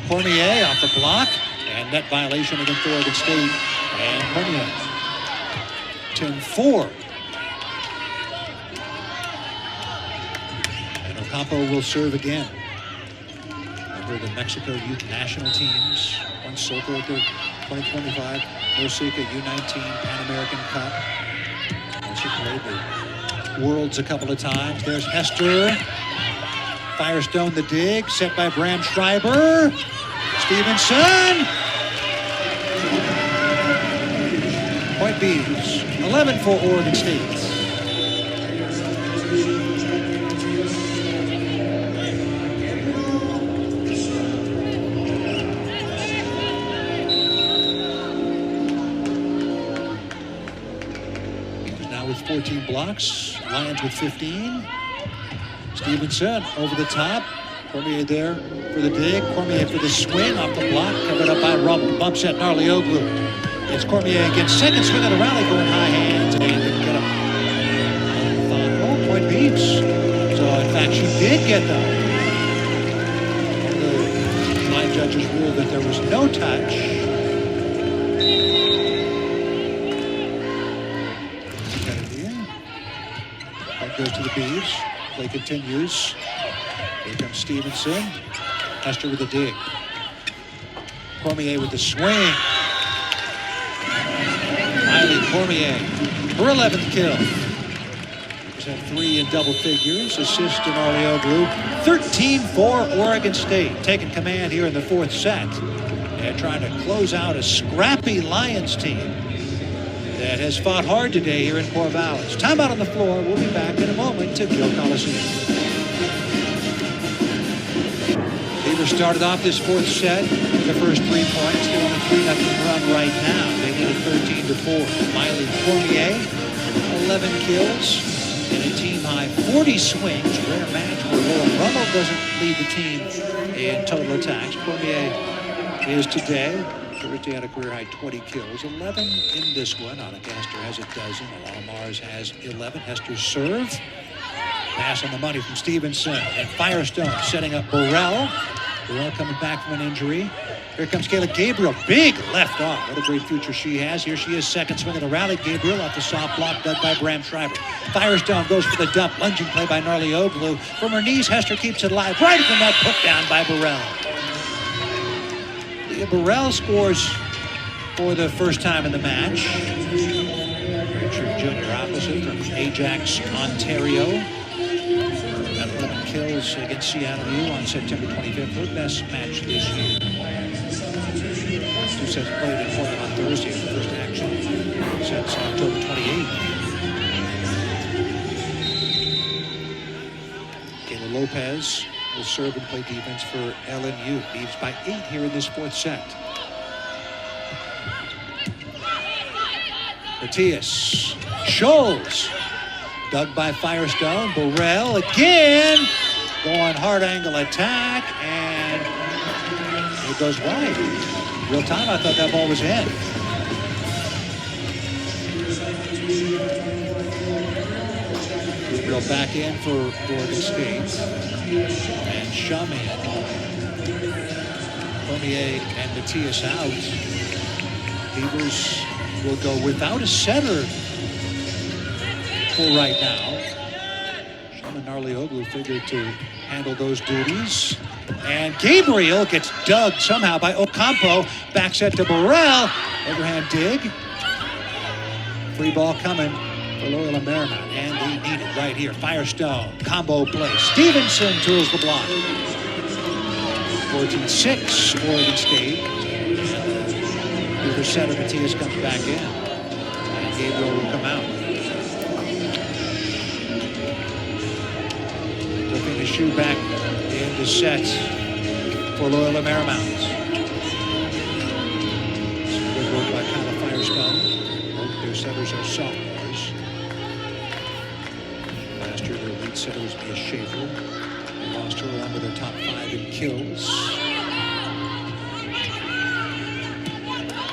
A: Cormier off the block. And net violation against Oregon State. And Cormier. 10-4. And Ocampo will serve again. For the Mexico Youth National Teams. Won silver at the 2025 Osaka U19 Pan American Cup. Also played the Worlds a couple of times. There's Hester. Firestone the dig. Set by Bram Schreiber. Stevenson. Point Beavs. 11 for Oregon State. With 14 blocks, Lions with 15. Stevenson over the top. Cormier there for the dig. Cormier for the swing off the block. Covered up by Rummel. Bump set Arleoglu. It's Cormier against 2nd swing of the rally going high hands. And didn't get him. Oh, point Beavs. So, in fact, she did get them. The line judges ruled that there was no touch. Goes to the Beavs. Play continues. Here comes Stevenson. Hester with the dig. Cormier with the swing. Riley Cormier. Her 11th kill. She's had 3 in double figures. Assist in Arleoglu. 13 for Oregon State. Taking command here in the 4th set. And trying to close out a scrappy Lions team that has fought hard today here in Corvallis. Timeout on the floor. We'll be back in a moment to Gill Coliseum. Beavers started off this 4th set with the first 3 points. They're on a 3-0 run right now. They lead it 13-4. Miley Cormier, 11 kills and a team-high 40 swings. Rare match where Laura Rummel doesn't lead the team in total attacks. Cormier is today. Thursday had a career-high 20 kills, 11 in this one. Annika Hester has a dozen. Alana Mars has 11. Hester's serve. Pass on the money from Stevenson. And Firestone setting up Burrell. Burrell coming back from an injury. Here comes Kayla Gabriel. Big left arm. What a great future she has. Here she is, 2nd swing of the rally. Gabriel off the soft block, dug by Bram Schreiber. Firestone goes for the dump. Lunging play by Arleoglu. From her knees, Hester keeps it alive. Right at the net, put down by Burrell. Burrell scores for the first time in the match. Richard Jr. opposite from Ajax, Ontario. Got 11 kills against Seattle U on September 25th. Her best match this year. 2 sets played in Portland on Thursday. The first action since October 28th. Kayla Lopez will serve and play defense for LMU. Beavs by 8 here in this 4th set. Matias. Scholes. Dug by Firestone. Burrell again. Going hard angle attack. And it goes wide. Real time, I thought that ball was in. Gabriel back in for Oregon State. And Shum in. Cormier and Matias out. Beavers will go without a setter for right now. Shum and Narlioglu figured to handle those duties. And Gabriel gets dug somehow by Ocampo. Back set to Burrell. Overhand dig. Free ball coming for Loyola Marymount. And they need it right here. Firestone. Combo play. Stevenson tools the block. 14-6 Oregon State. Beaver setter Matias comes back in. And Gabriel will come out. Flipping the shoe back into set for Loyola Marymount. Some good work by Kyle Firestone. Both their setters are sophomores. Last year their lead setter was Mia Schaefer. They lost her along with their top 5 in kills.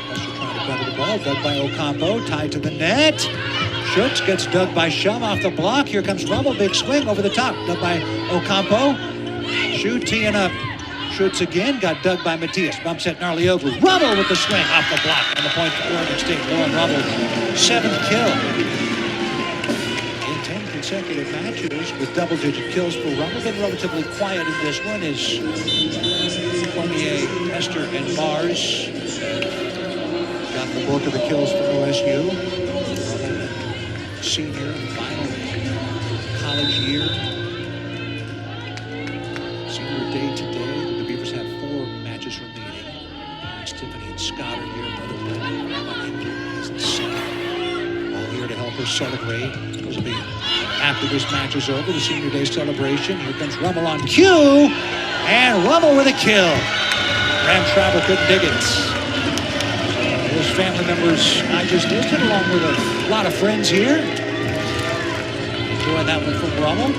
A: Lester trying to cover the ball, dug by Ocampo, tied to the net. Schutz gets dug by Shum off the block. Here comes Rummel, big swing over the top, dug by Ocampo. Shoe teeing up. Schutz again, got dug by Matias. Bumps at Narlioglu. Rummel with the swing off the block. And the point for Oregon State. Lauren Rummel, 7th kill. In 10 consecutive matches with double-digit kills for Rummel. Been relatively quiet in this one is Cormier, Hester, and Mars. Got the bulk of the kills for OSU. Senior, final college year. Senior day today. The Beavers have 4 matches remaining. It's Tiffany and Scott are here. Brother Grandma Ingrid is the second. All here to help her celebrate. This will be after this match is over, the senior day celebration. Here comes Rummel on cue. And Rummel with a kill. Graham Schreiber couldn't dig it. His family members I just listed, along with a lot of friends here. Enjoying that one from Rummel.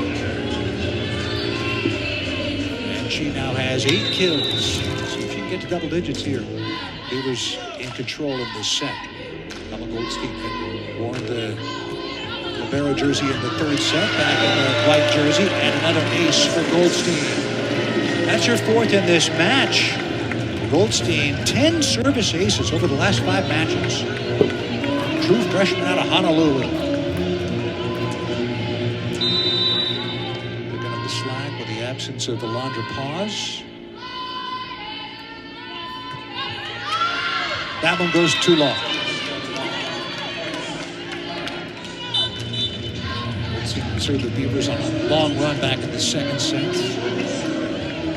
A: And she now has 8 kills. See if she can get to double digits here. Beavers in control of this set. Ella Goldstein had worn the libero jersey in the 3rd set, back in the white jersey, and another ace for Goldstein. That's her 4th in this match. Goldstein, 10 service aces over the last 5 matches. True freshman out of Honolulu. Picking up the slack with the absence of Alondra Paz. That one goes too long. Let's see the Beavers on a long run back in the 2nd set.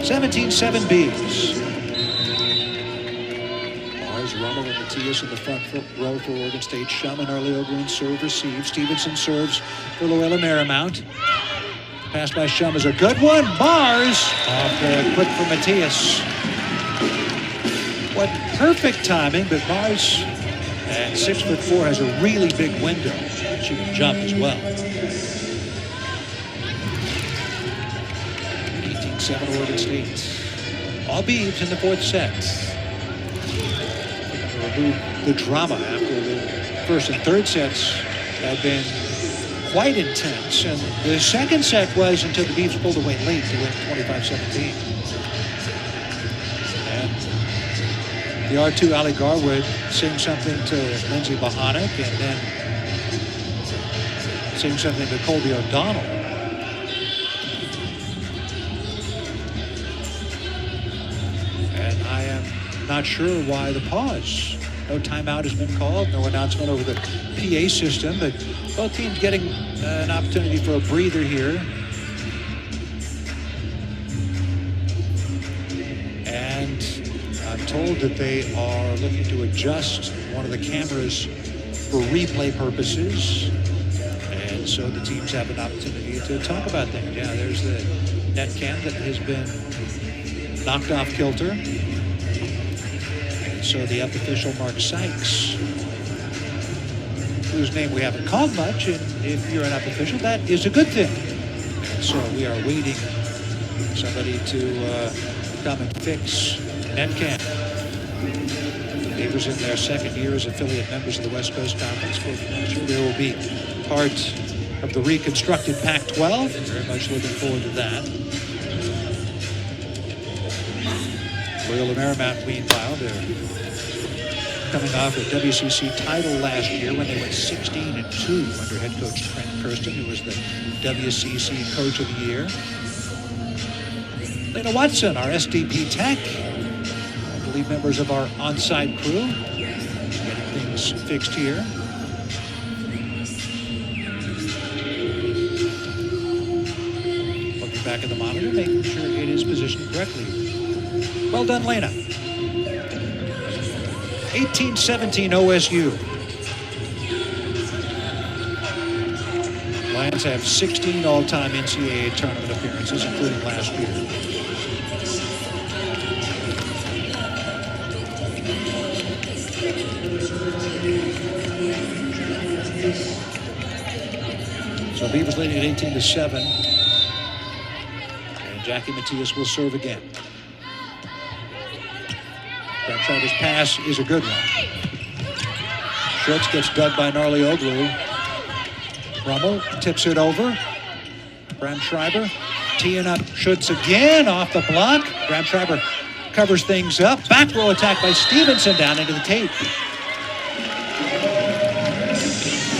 A: 17-7 Beavs. Rummel and Matias in the front row for Oregon State. Shum and Narlioglu in serve receive. Stevenson serves for Loyola Marymount. Pass by Shum is a good one. Mars off the quick for Matias. What perfect timing, but Mars at 6'4" has a really big window. She can jump as well. 18-7 Oregon State. All Beavs in the 4th set. The drama after the 1st and 3rd sets have been quite intense, and the 2nd set was until the Beavs pulled away late to win 25-17. And the R2 Ali Garwood sing something to Lindsay Bohanic, and then sing something to Colby O'Donnell. And I am not sure why the pause. No timeout has been called, no announcement over the PA system, but both teams getting an opportunity for a breather here. And I'm told that they are looking to adjust one of the cameras for replay purposes. And so the teams have an opportunity to talk about things. Yeah, there's the net cam that has been knocked off kilter. So the up official, Mark Sykes, whose name we haven't called much, and if you're an up official, that is a good thing. And so we are waiting somebody to come and fix Metcalf. Beavers in their second year as affiliate members of the West Coast Conference. There will be part of the reconstructed Pac-12. Very much looking forward to that. Loyola Marymount, meanwhile, they're coming off a WCC title last year when they went 16-2 under head coach Trent Kirsten, who was the WCC Coach of the Year. Lena Watson, our SDP tech, I believe members of our on-site crew, getting things fixed here. Looking back at the monitor, making sure it is positioned correctly. Well done, Lena. 18-17 OSU. Lions have 16 all-time NCAA tournament appearances, including last year. So Beavers leading at 18-7. And Jackie Matias will serve again. Schreiber's pass is a good one. Schultz gets dug by Narlioglu. Rummel tips it over. Bram Schreiber teeing up Schultz again off the block. Bram Schreiber covers things up. Back row attack by Stevenson down into the tape.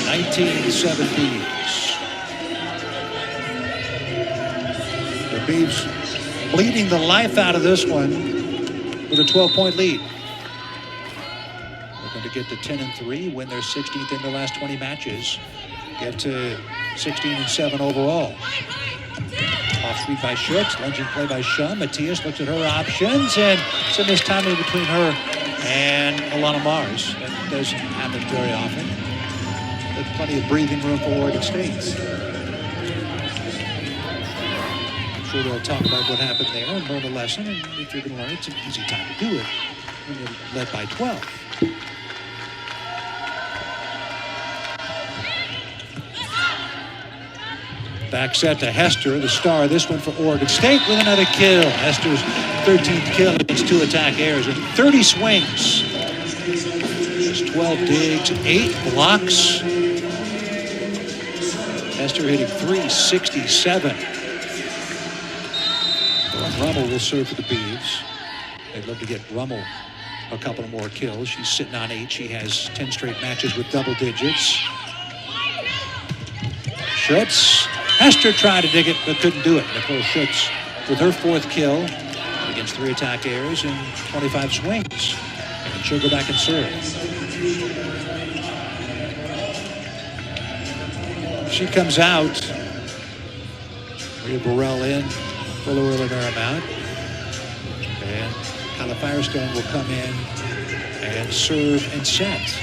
A: 19-7 Beavs. The Beavs bleeding the life out of this one with a 12-point lead. Looking to get to 10-3, win their 16th in the last 20 matches. Get to 16-7 overall. Off speed by Schutz, lunging play by Shum. Matias looks at her options, and some mistiming between her and Alana Mars. That doesn't happen very often. There's plenty of breathing room for Oregon State. I'm sure they'll talk about what happened there and learn a lesson. And if you're going to learn, it's an easy time to do it when you're led by 12. Back set to Hester, the star of this one for Oregon State, with another kill. Hester's 13th kill against 2 attack errors and 30 swings. Just 12 digs, 8 blocks. Hester hitting .367. Rummel will serve for the Beavs. They'd love to get Rummel a couple more kills. She's sitting on 8. She has 10 straight matches with double digits. Schutz. Hester tried to dig it, but couldn't do it. Nicole Schutz with her 4th kill against 3 attack errors and 25 swings. And she'll go back and serve. She comes out. Rhea Burrell in for Loyola Marymount. And Kyla Firestone will come in and serve and set.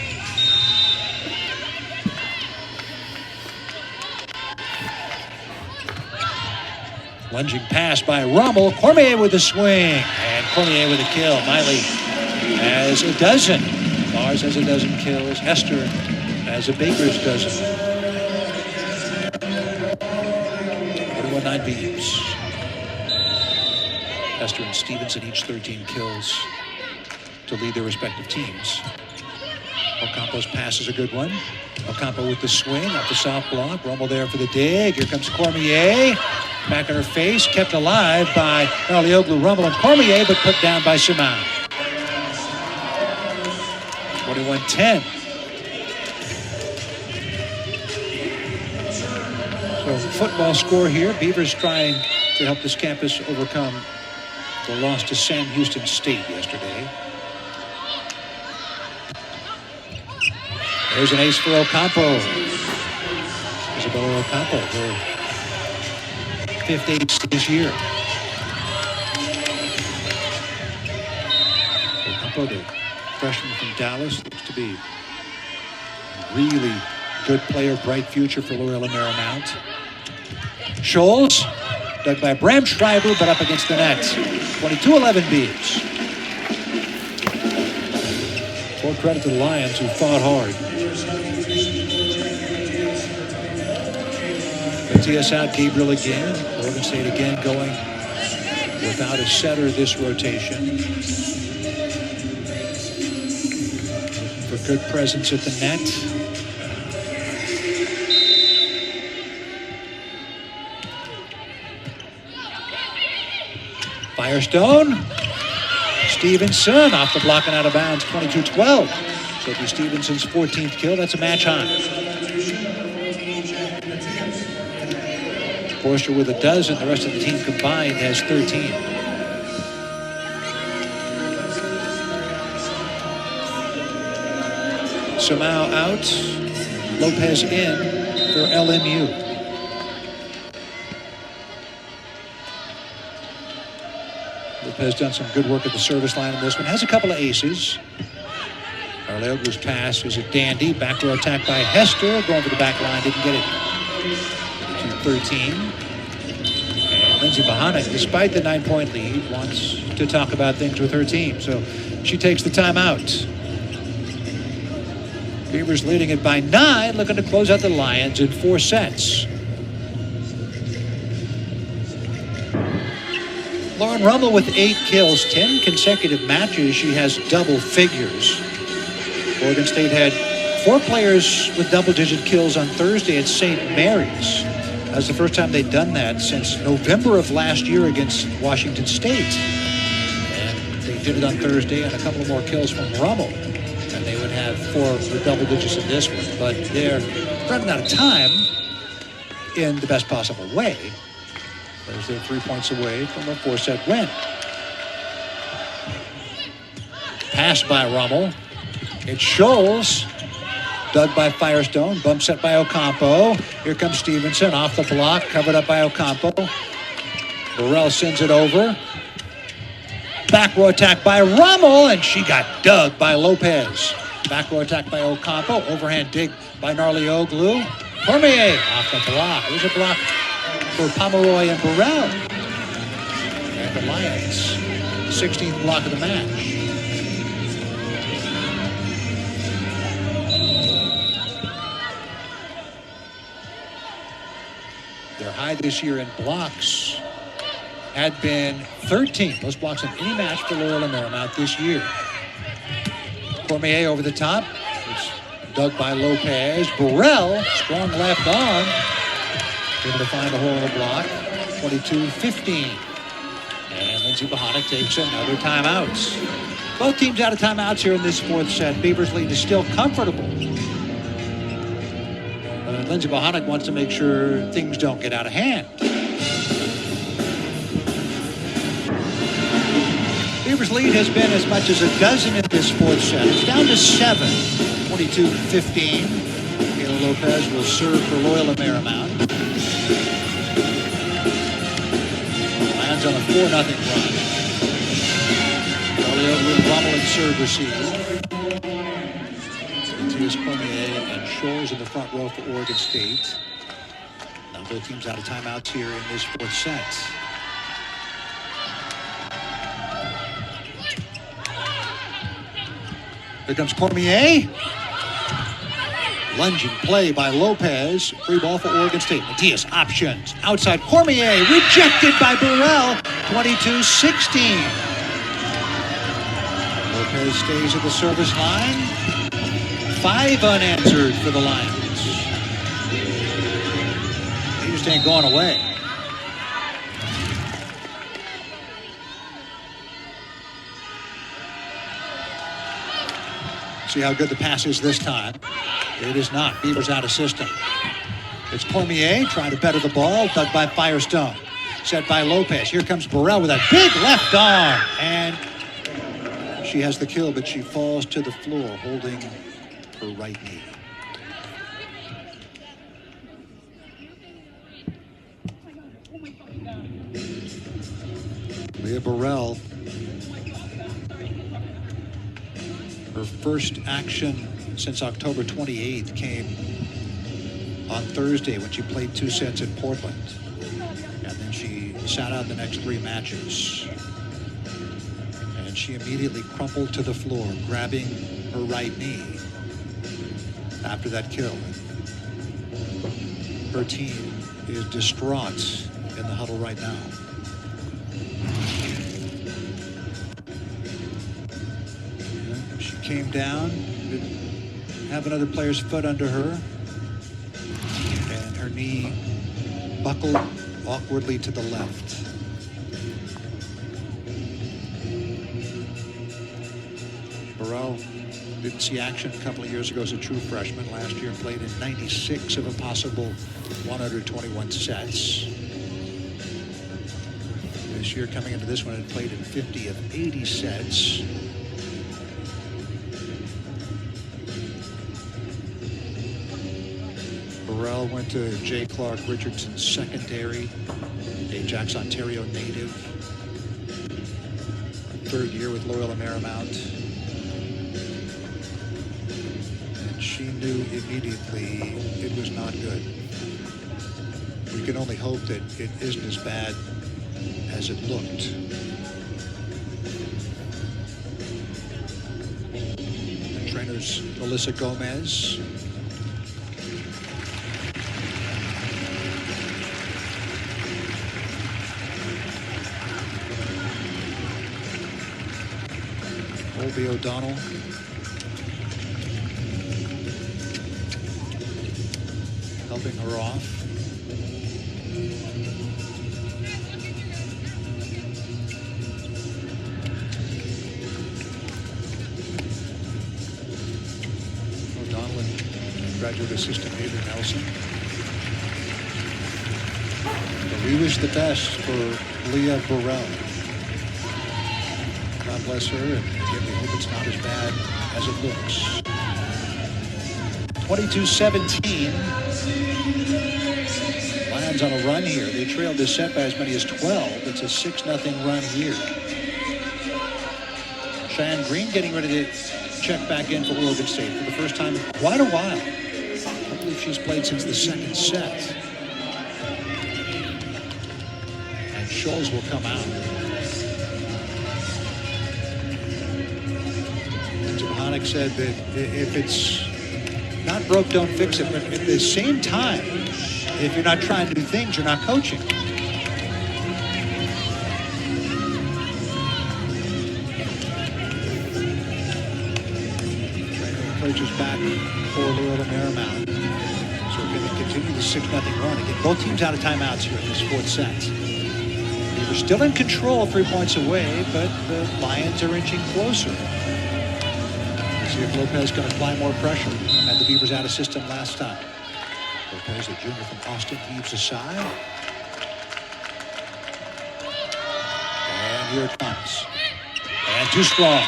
A: Lunging pass by Rummel. Cormier with a swing. And Cormier with a kill. Miley has a dozen. Mars has a dozen kills. Hester has a baker's dozen. 41-9 Beavs. Hester and Stevenson each 13 kills to lead their respective teams. Ocampo's pass is a good one. Ocampo with the swing off the soft block. Rummel there for the dig. Here comes Cormier. Back in her face, kept alive by Narlioglu, Rummel, and Cormier, but put down by Simon. 21-10. So football score here. Beavers trying to help this campus overcome the loss to Sam Houston State yesterday. There's an ace for Ocampo. Isabella Ocampo, her 5th ace this year. Ocampo, the freshman from Dallas, looks to be a really good player, bright future for Loyola Marymount. Scholes, dug by Bram Schreiber, but up against the net. 22-11 Beavs. Full credit to the Lions, who fought hard. Matias out, Gabriel again. Oregon State again going without a setter this rotation. For good presence at the net. Firestone. Stevenson off the block and out of bounds, 22-12. Sophie Stevenson's 14th kill. That's a match high. Forster with a dozen. The rest of the team combined has 13. Samau out. Lopez in for LMU. Lopez done some good work at the service line in this one. Has a couple of aces. Arleoglu's pass is a dandy. Back row attack by Hester. Going for the back line. Didn't get it. 13. And Lindsay Bohanec, despite the 9-point lead, wants to talk about things with her team. So she takes the timeout. Beavers leading it by 9. Looking to close out the Lions in 4 sets. Lauren Rummel with 8 kills, 10 consecutive matches. She has double figures. Oregon State had 4 players with double-digit kills on Thursday at St. Mary's. That's the first time they'd done that since November of last year against Washington State. And they did it on Thursday, and a couple of more kills from Rummel. And they would have 4 with double digits in this one. But they're running out of time in the best possible way. As they're 3 points away from a 4-set win. Pass by Rummel. It's Scholes. Dug by Firestone. Bump set by Ocampo. Here comes Stevenson off the block. Covered up by Ocampo. Burrell sends it over. Back row attack by Rummel. And she got dug by Lopez. Back row attack by Ocampo. Overhand dig by Arleoglu. Cormier off the block. There's a block for Pomeroy and Burrell. And the Lions, 16th block of the match. Their high this year in blocks had been 13. Most blocks in any match for Loyola Marymount this year. Cormier over the top. It's dug by Lopez. Burrell, strong left arm. Able to find a hole in the block. 22-15. And Lindsay Bohanec takes another timeout. Both teams out of timeouts here in this 4th set. Beavers lead is still comfortable. Lindsay Bohanec wants to make sure things don't get out of hand. Beavers lead has been as much as a dozen in this 4th set. It's down to 7. 22-15. Kayla Lopez will serve for Loyola Marymount. Lions on a 4-0 run. Arleoglu, Rummel, and serve receive. Matthias Cormier and Shores in the front row for Oregon State. Now both teams out of timeouts here in this 4th set. Here comes Cormier. Lunging play by Lopez. Free ball for Oregon State. Matthias options. Outside Cormier. Rejected by Burrell. 22-16. Lopez stays at the service line. 5 unanswered for the Lions. They just ain't going away. See how good the pass is this time. It is not. Beavers out of system. It's Cormier trying to better the ball. Dug by Firestone. Set by Lopez. Here comes Burrell with a big left arm. And she has the kill, but she falls to the floor holding her right knee. Leah Burrell. Her first action since October 28th came on Thursday when she played 2 sets in Portland. And then she sat out the next 3 matches. And she immediately crumpled to the floor, grabbing her right knee after that kill. Her team is distraught in the huddle right now.
B: came down, didn't have another player's foot under her, and her knee buckled awkwardly to the left. Burrell didn't see action a couple of years ago as a true freshman. Last year played in 96 of a possible 121 sets. This year coming into this one had played in 50 of 80 sets. Burrell went to J. Clark Richardson Secondary, Ajax, Ontario native. Third year with Loyola Marymount. She knew immediately it was not good. We can only hope that it isn't as bad as it looked. The trainer's Alyssa Gomez. Colby O'Donnell. Helping her off. O'Donnell and graduate assistant Adrian Nelson. But we wish the best for Leah Burrell. God bless her, and again, we hope it's not as bad as it looks. 22-17. Lions on a run here. They trailed this set by as many as 12. It's a 6-0 run here. Cheyenne Green getting ready to check back in for Oregon State for the first time in quite a while. I believe she's played since the second set. And Scholes will come out. Hanek said that if it's not broke, don't fix it. But at the same time, if you're not trying to do things, you're not coaching. Coaches back for Loyola Marymount. So we're going to continue the 6-0 run. Again, both teams out of timeouts here in this fourth set. We're still in control, 3 points away, but the Lions are inching closer. See if Lopez going to apply more pressure. Had the Beavers out of system last time. Lopez, the junior from Austin, heaves aside. And here it comes. And too strong.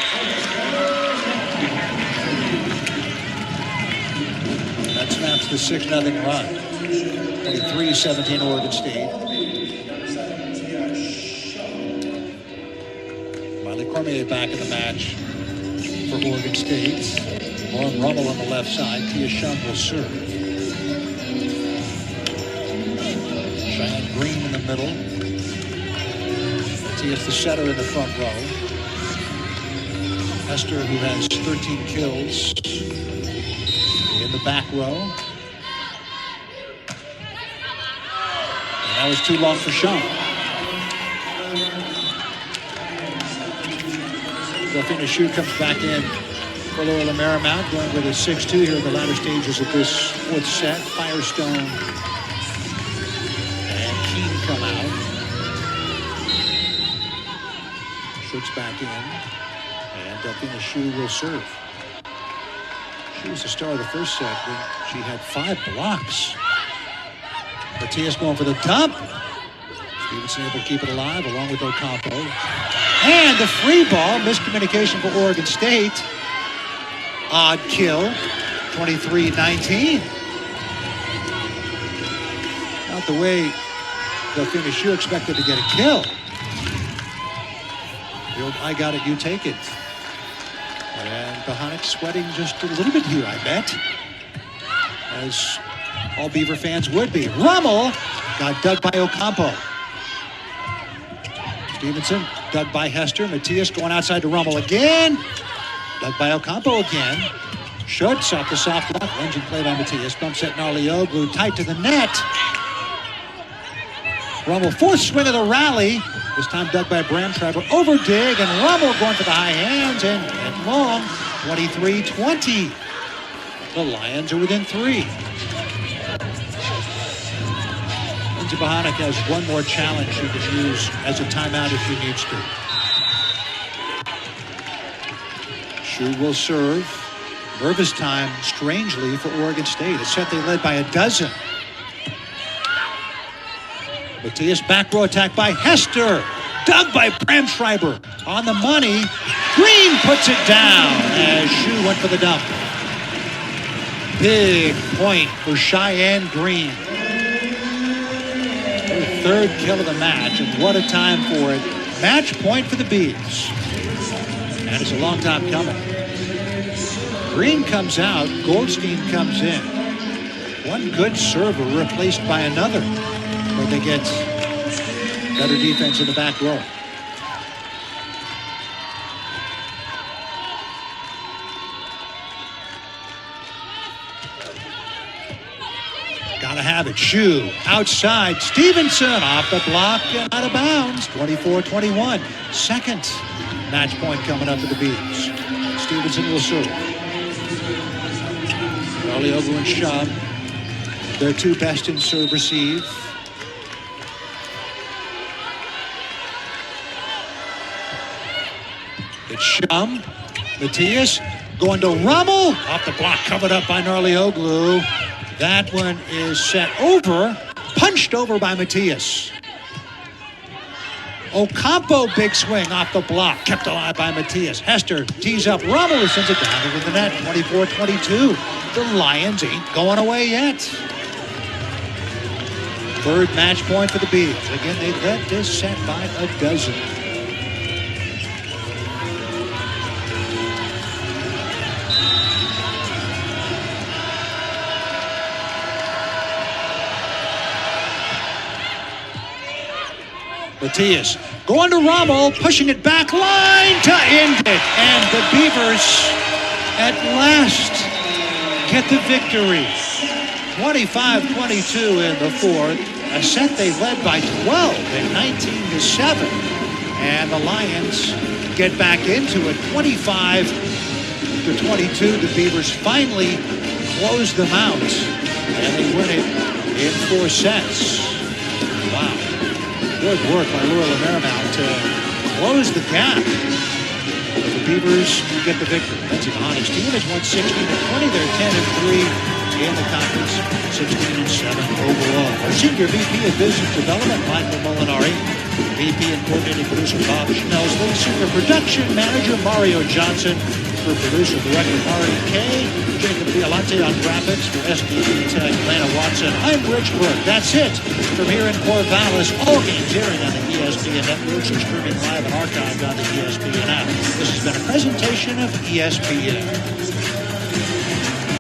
B: That snaps the 6-0 run. 23-17 Oregon State. Miley Cormier back in the match for Oregon State. Lauren Rummel on the left side. Tia Shum will serve. Cheyenne Green in the middle. Tia's the setter in the front row. Hester, who has 13 kills, in the back row. And that was too long for Shum. Delphina Shue comes back in for Loyola Marymount, going with a 6-2 here in the latter stages of this fourth set. Firestone and Keene come out. Schutz back in, and Delphina Shue will serve. She was the star of the first set when she had 5 blocks. Matias going for the dump. Stevenson able to keep it alive along with Ocampo. And the free ball, miscommunication for Oregon State. Odd kill, 23-19. Not the way Delphina Shue expected to get a kill. The old, I got it, you take it. And Bohanec sweating just a little bit here, I bet. As all Beaver fans would be. Rummel got dug by Ocampo. Stevenson dug by Hester. Matias going outside to Rummel again. Dug by Ocampo again. Schutz off the soft left. Lunging play by Matias. Bump set Narlio. Glued tight to the net. Rummel, fourth swing of the rally. This time dug by Bramtraber. Over dig, and Rummel going for the high hands and long. 23-20. The Lions are within 3. Lindsey Bohanic has one more challenge she could use as a timeout if she needs to. Shu will serve. Nervous time, strangely, for Oregon State. A set they led by a dozen. Matthias back row attack by Hester. Dug by Bramschreiber. On the money. Green puts it down as Shu went for the dump. Big point for Cheyenne Green. Her 3rd kill of the match, and what a time for it. Match point for the Beavs. And it's a long time coming. Green comes out, Goldstein comes in. One good server replaced by another. But they get better defense in the back row. Gotta have it. Shu outside. Stevenson off the block and out of bounds. 24-21. Second match point coming up for the Beavs. Stevenson will serve. Arliogo and Shum, their 2 best in serve receive. It's Shum. Matthias going to Rummel. Off the block, covered up by Narlioglu. That one is set over, punched over by Matthias. Ocampo, big swing off the block, kept alive by Matthias. Hester tees up Rummel, who sends it down over the net, 24-22. The Lions ain't going away yet. 3rd match point for the Beavs. Again, they led this set by a dozen. Matthias going to Rommel, pushing it back line to end it. And the Beavers at last get the victory. 25-22 in the 4th. A set they led by 12 at 19-7. And the Lions get back into it. 25-22. The Beavers finally close them out. And they win it in 4 sets. Wow. Good work by Loyola Marymount to close the gap. But the Beavers get the victory. Lindsey Bohanic's team has won 16-20. They're 10-3 in the conference, 16-7 overall. Our senior VP of Business Development, Michael Molinari. VP and coordinating producer Bob Schnelsley. Senior production manager Mario Johnson. For producer director Ari Kay. Jacob Violante on graphics. For SDB Tech, Lana Watson. I'm Rich Brook. That's it. From here in Corvallis, all games airing on the ESPN networks are streaming live and archived on the ESPN app. This has been a presentation of ESPN.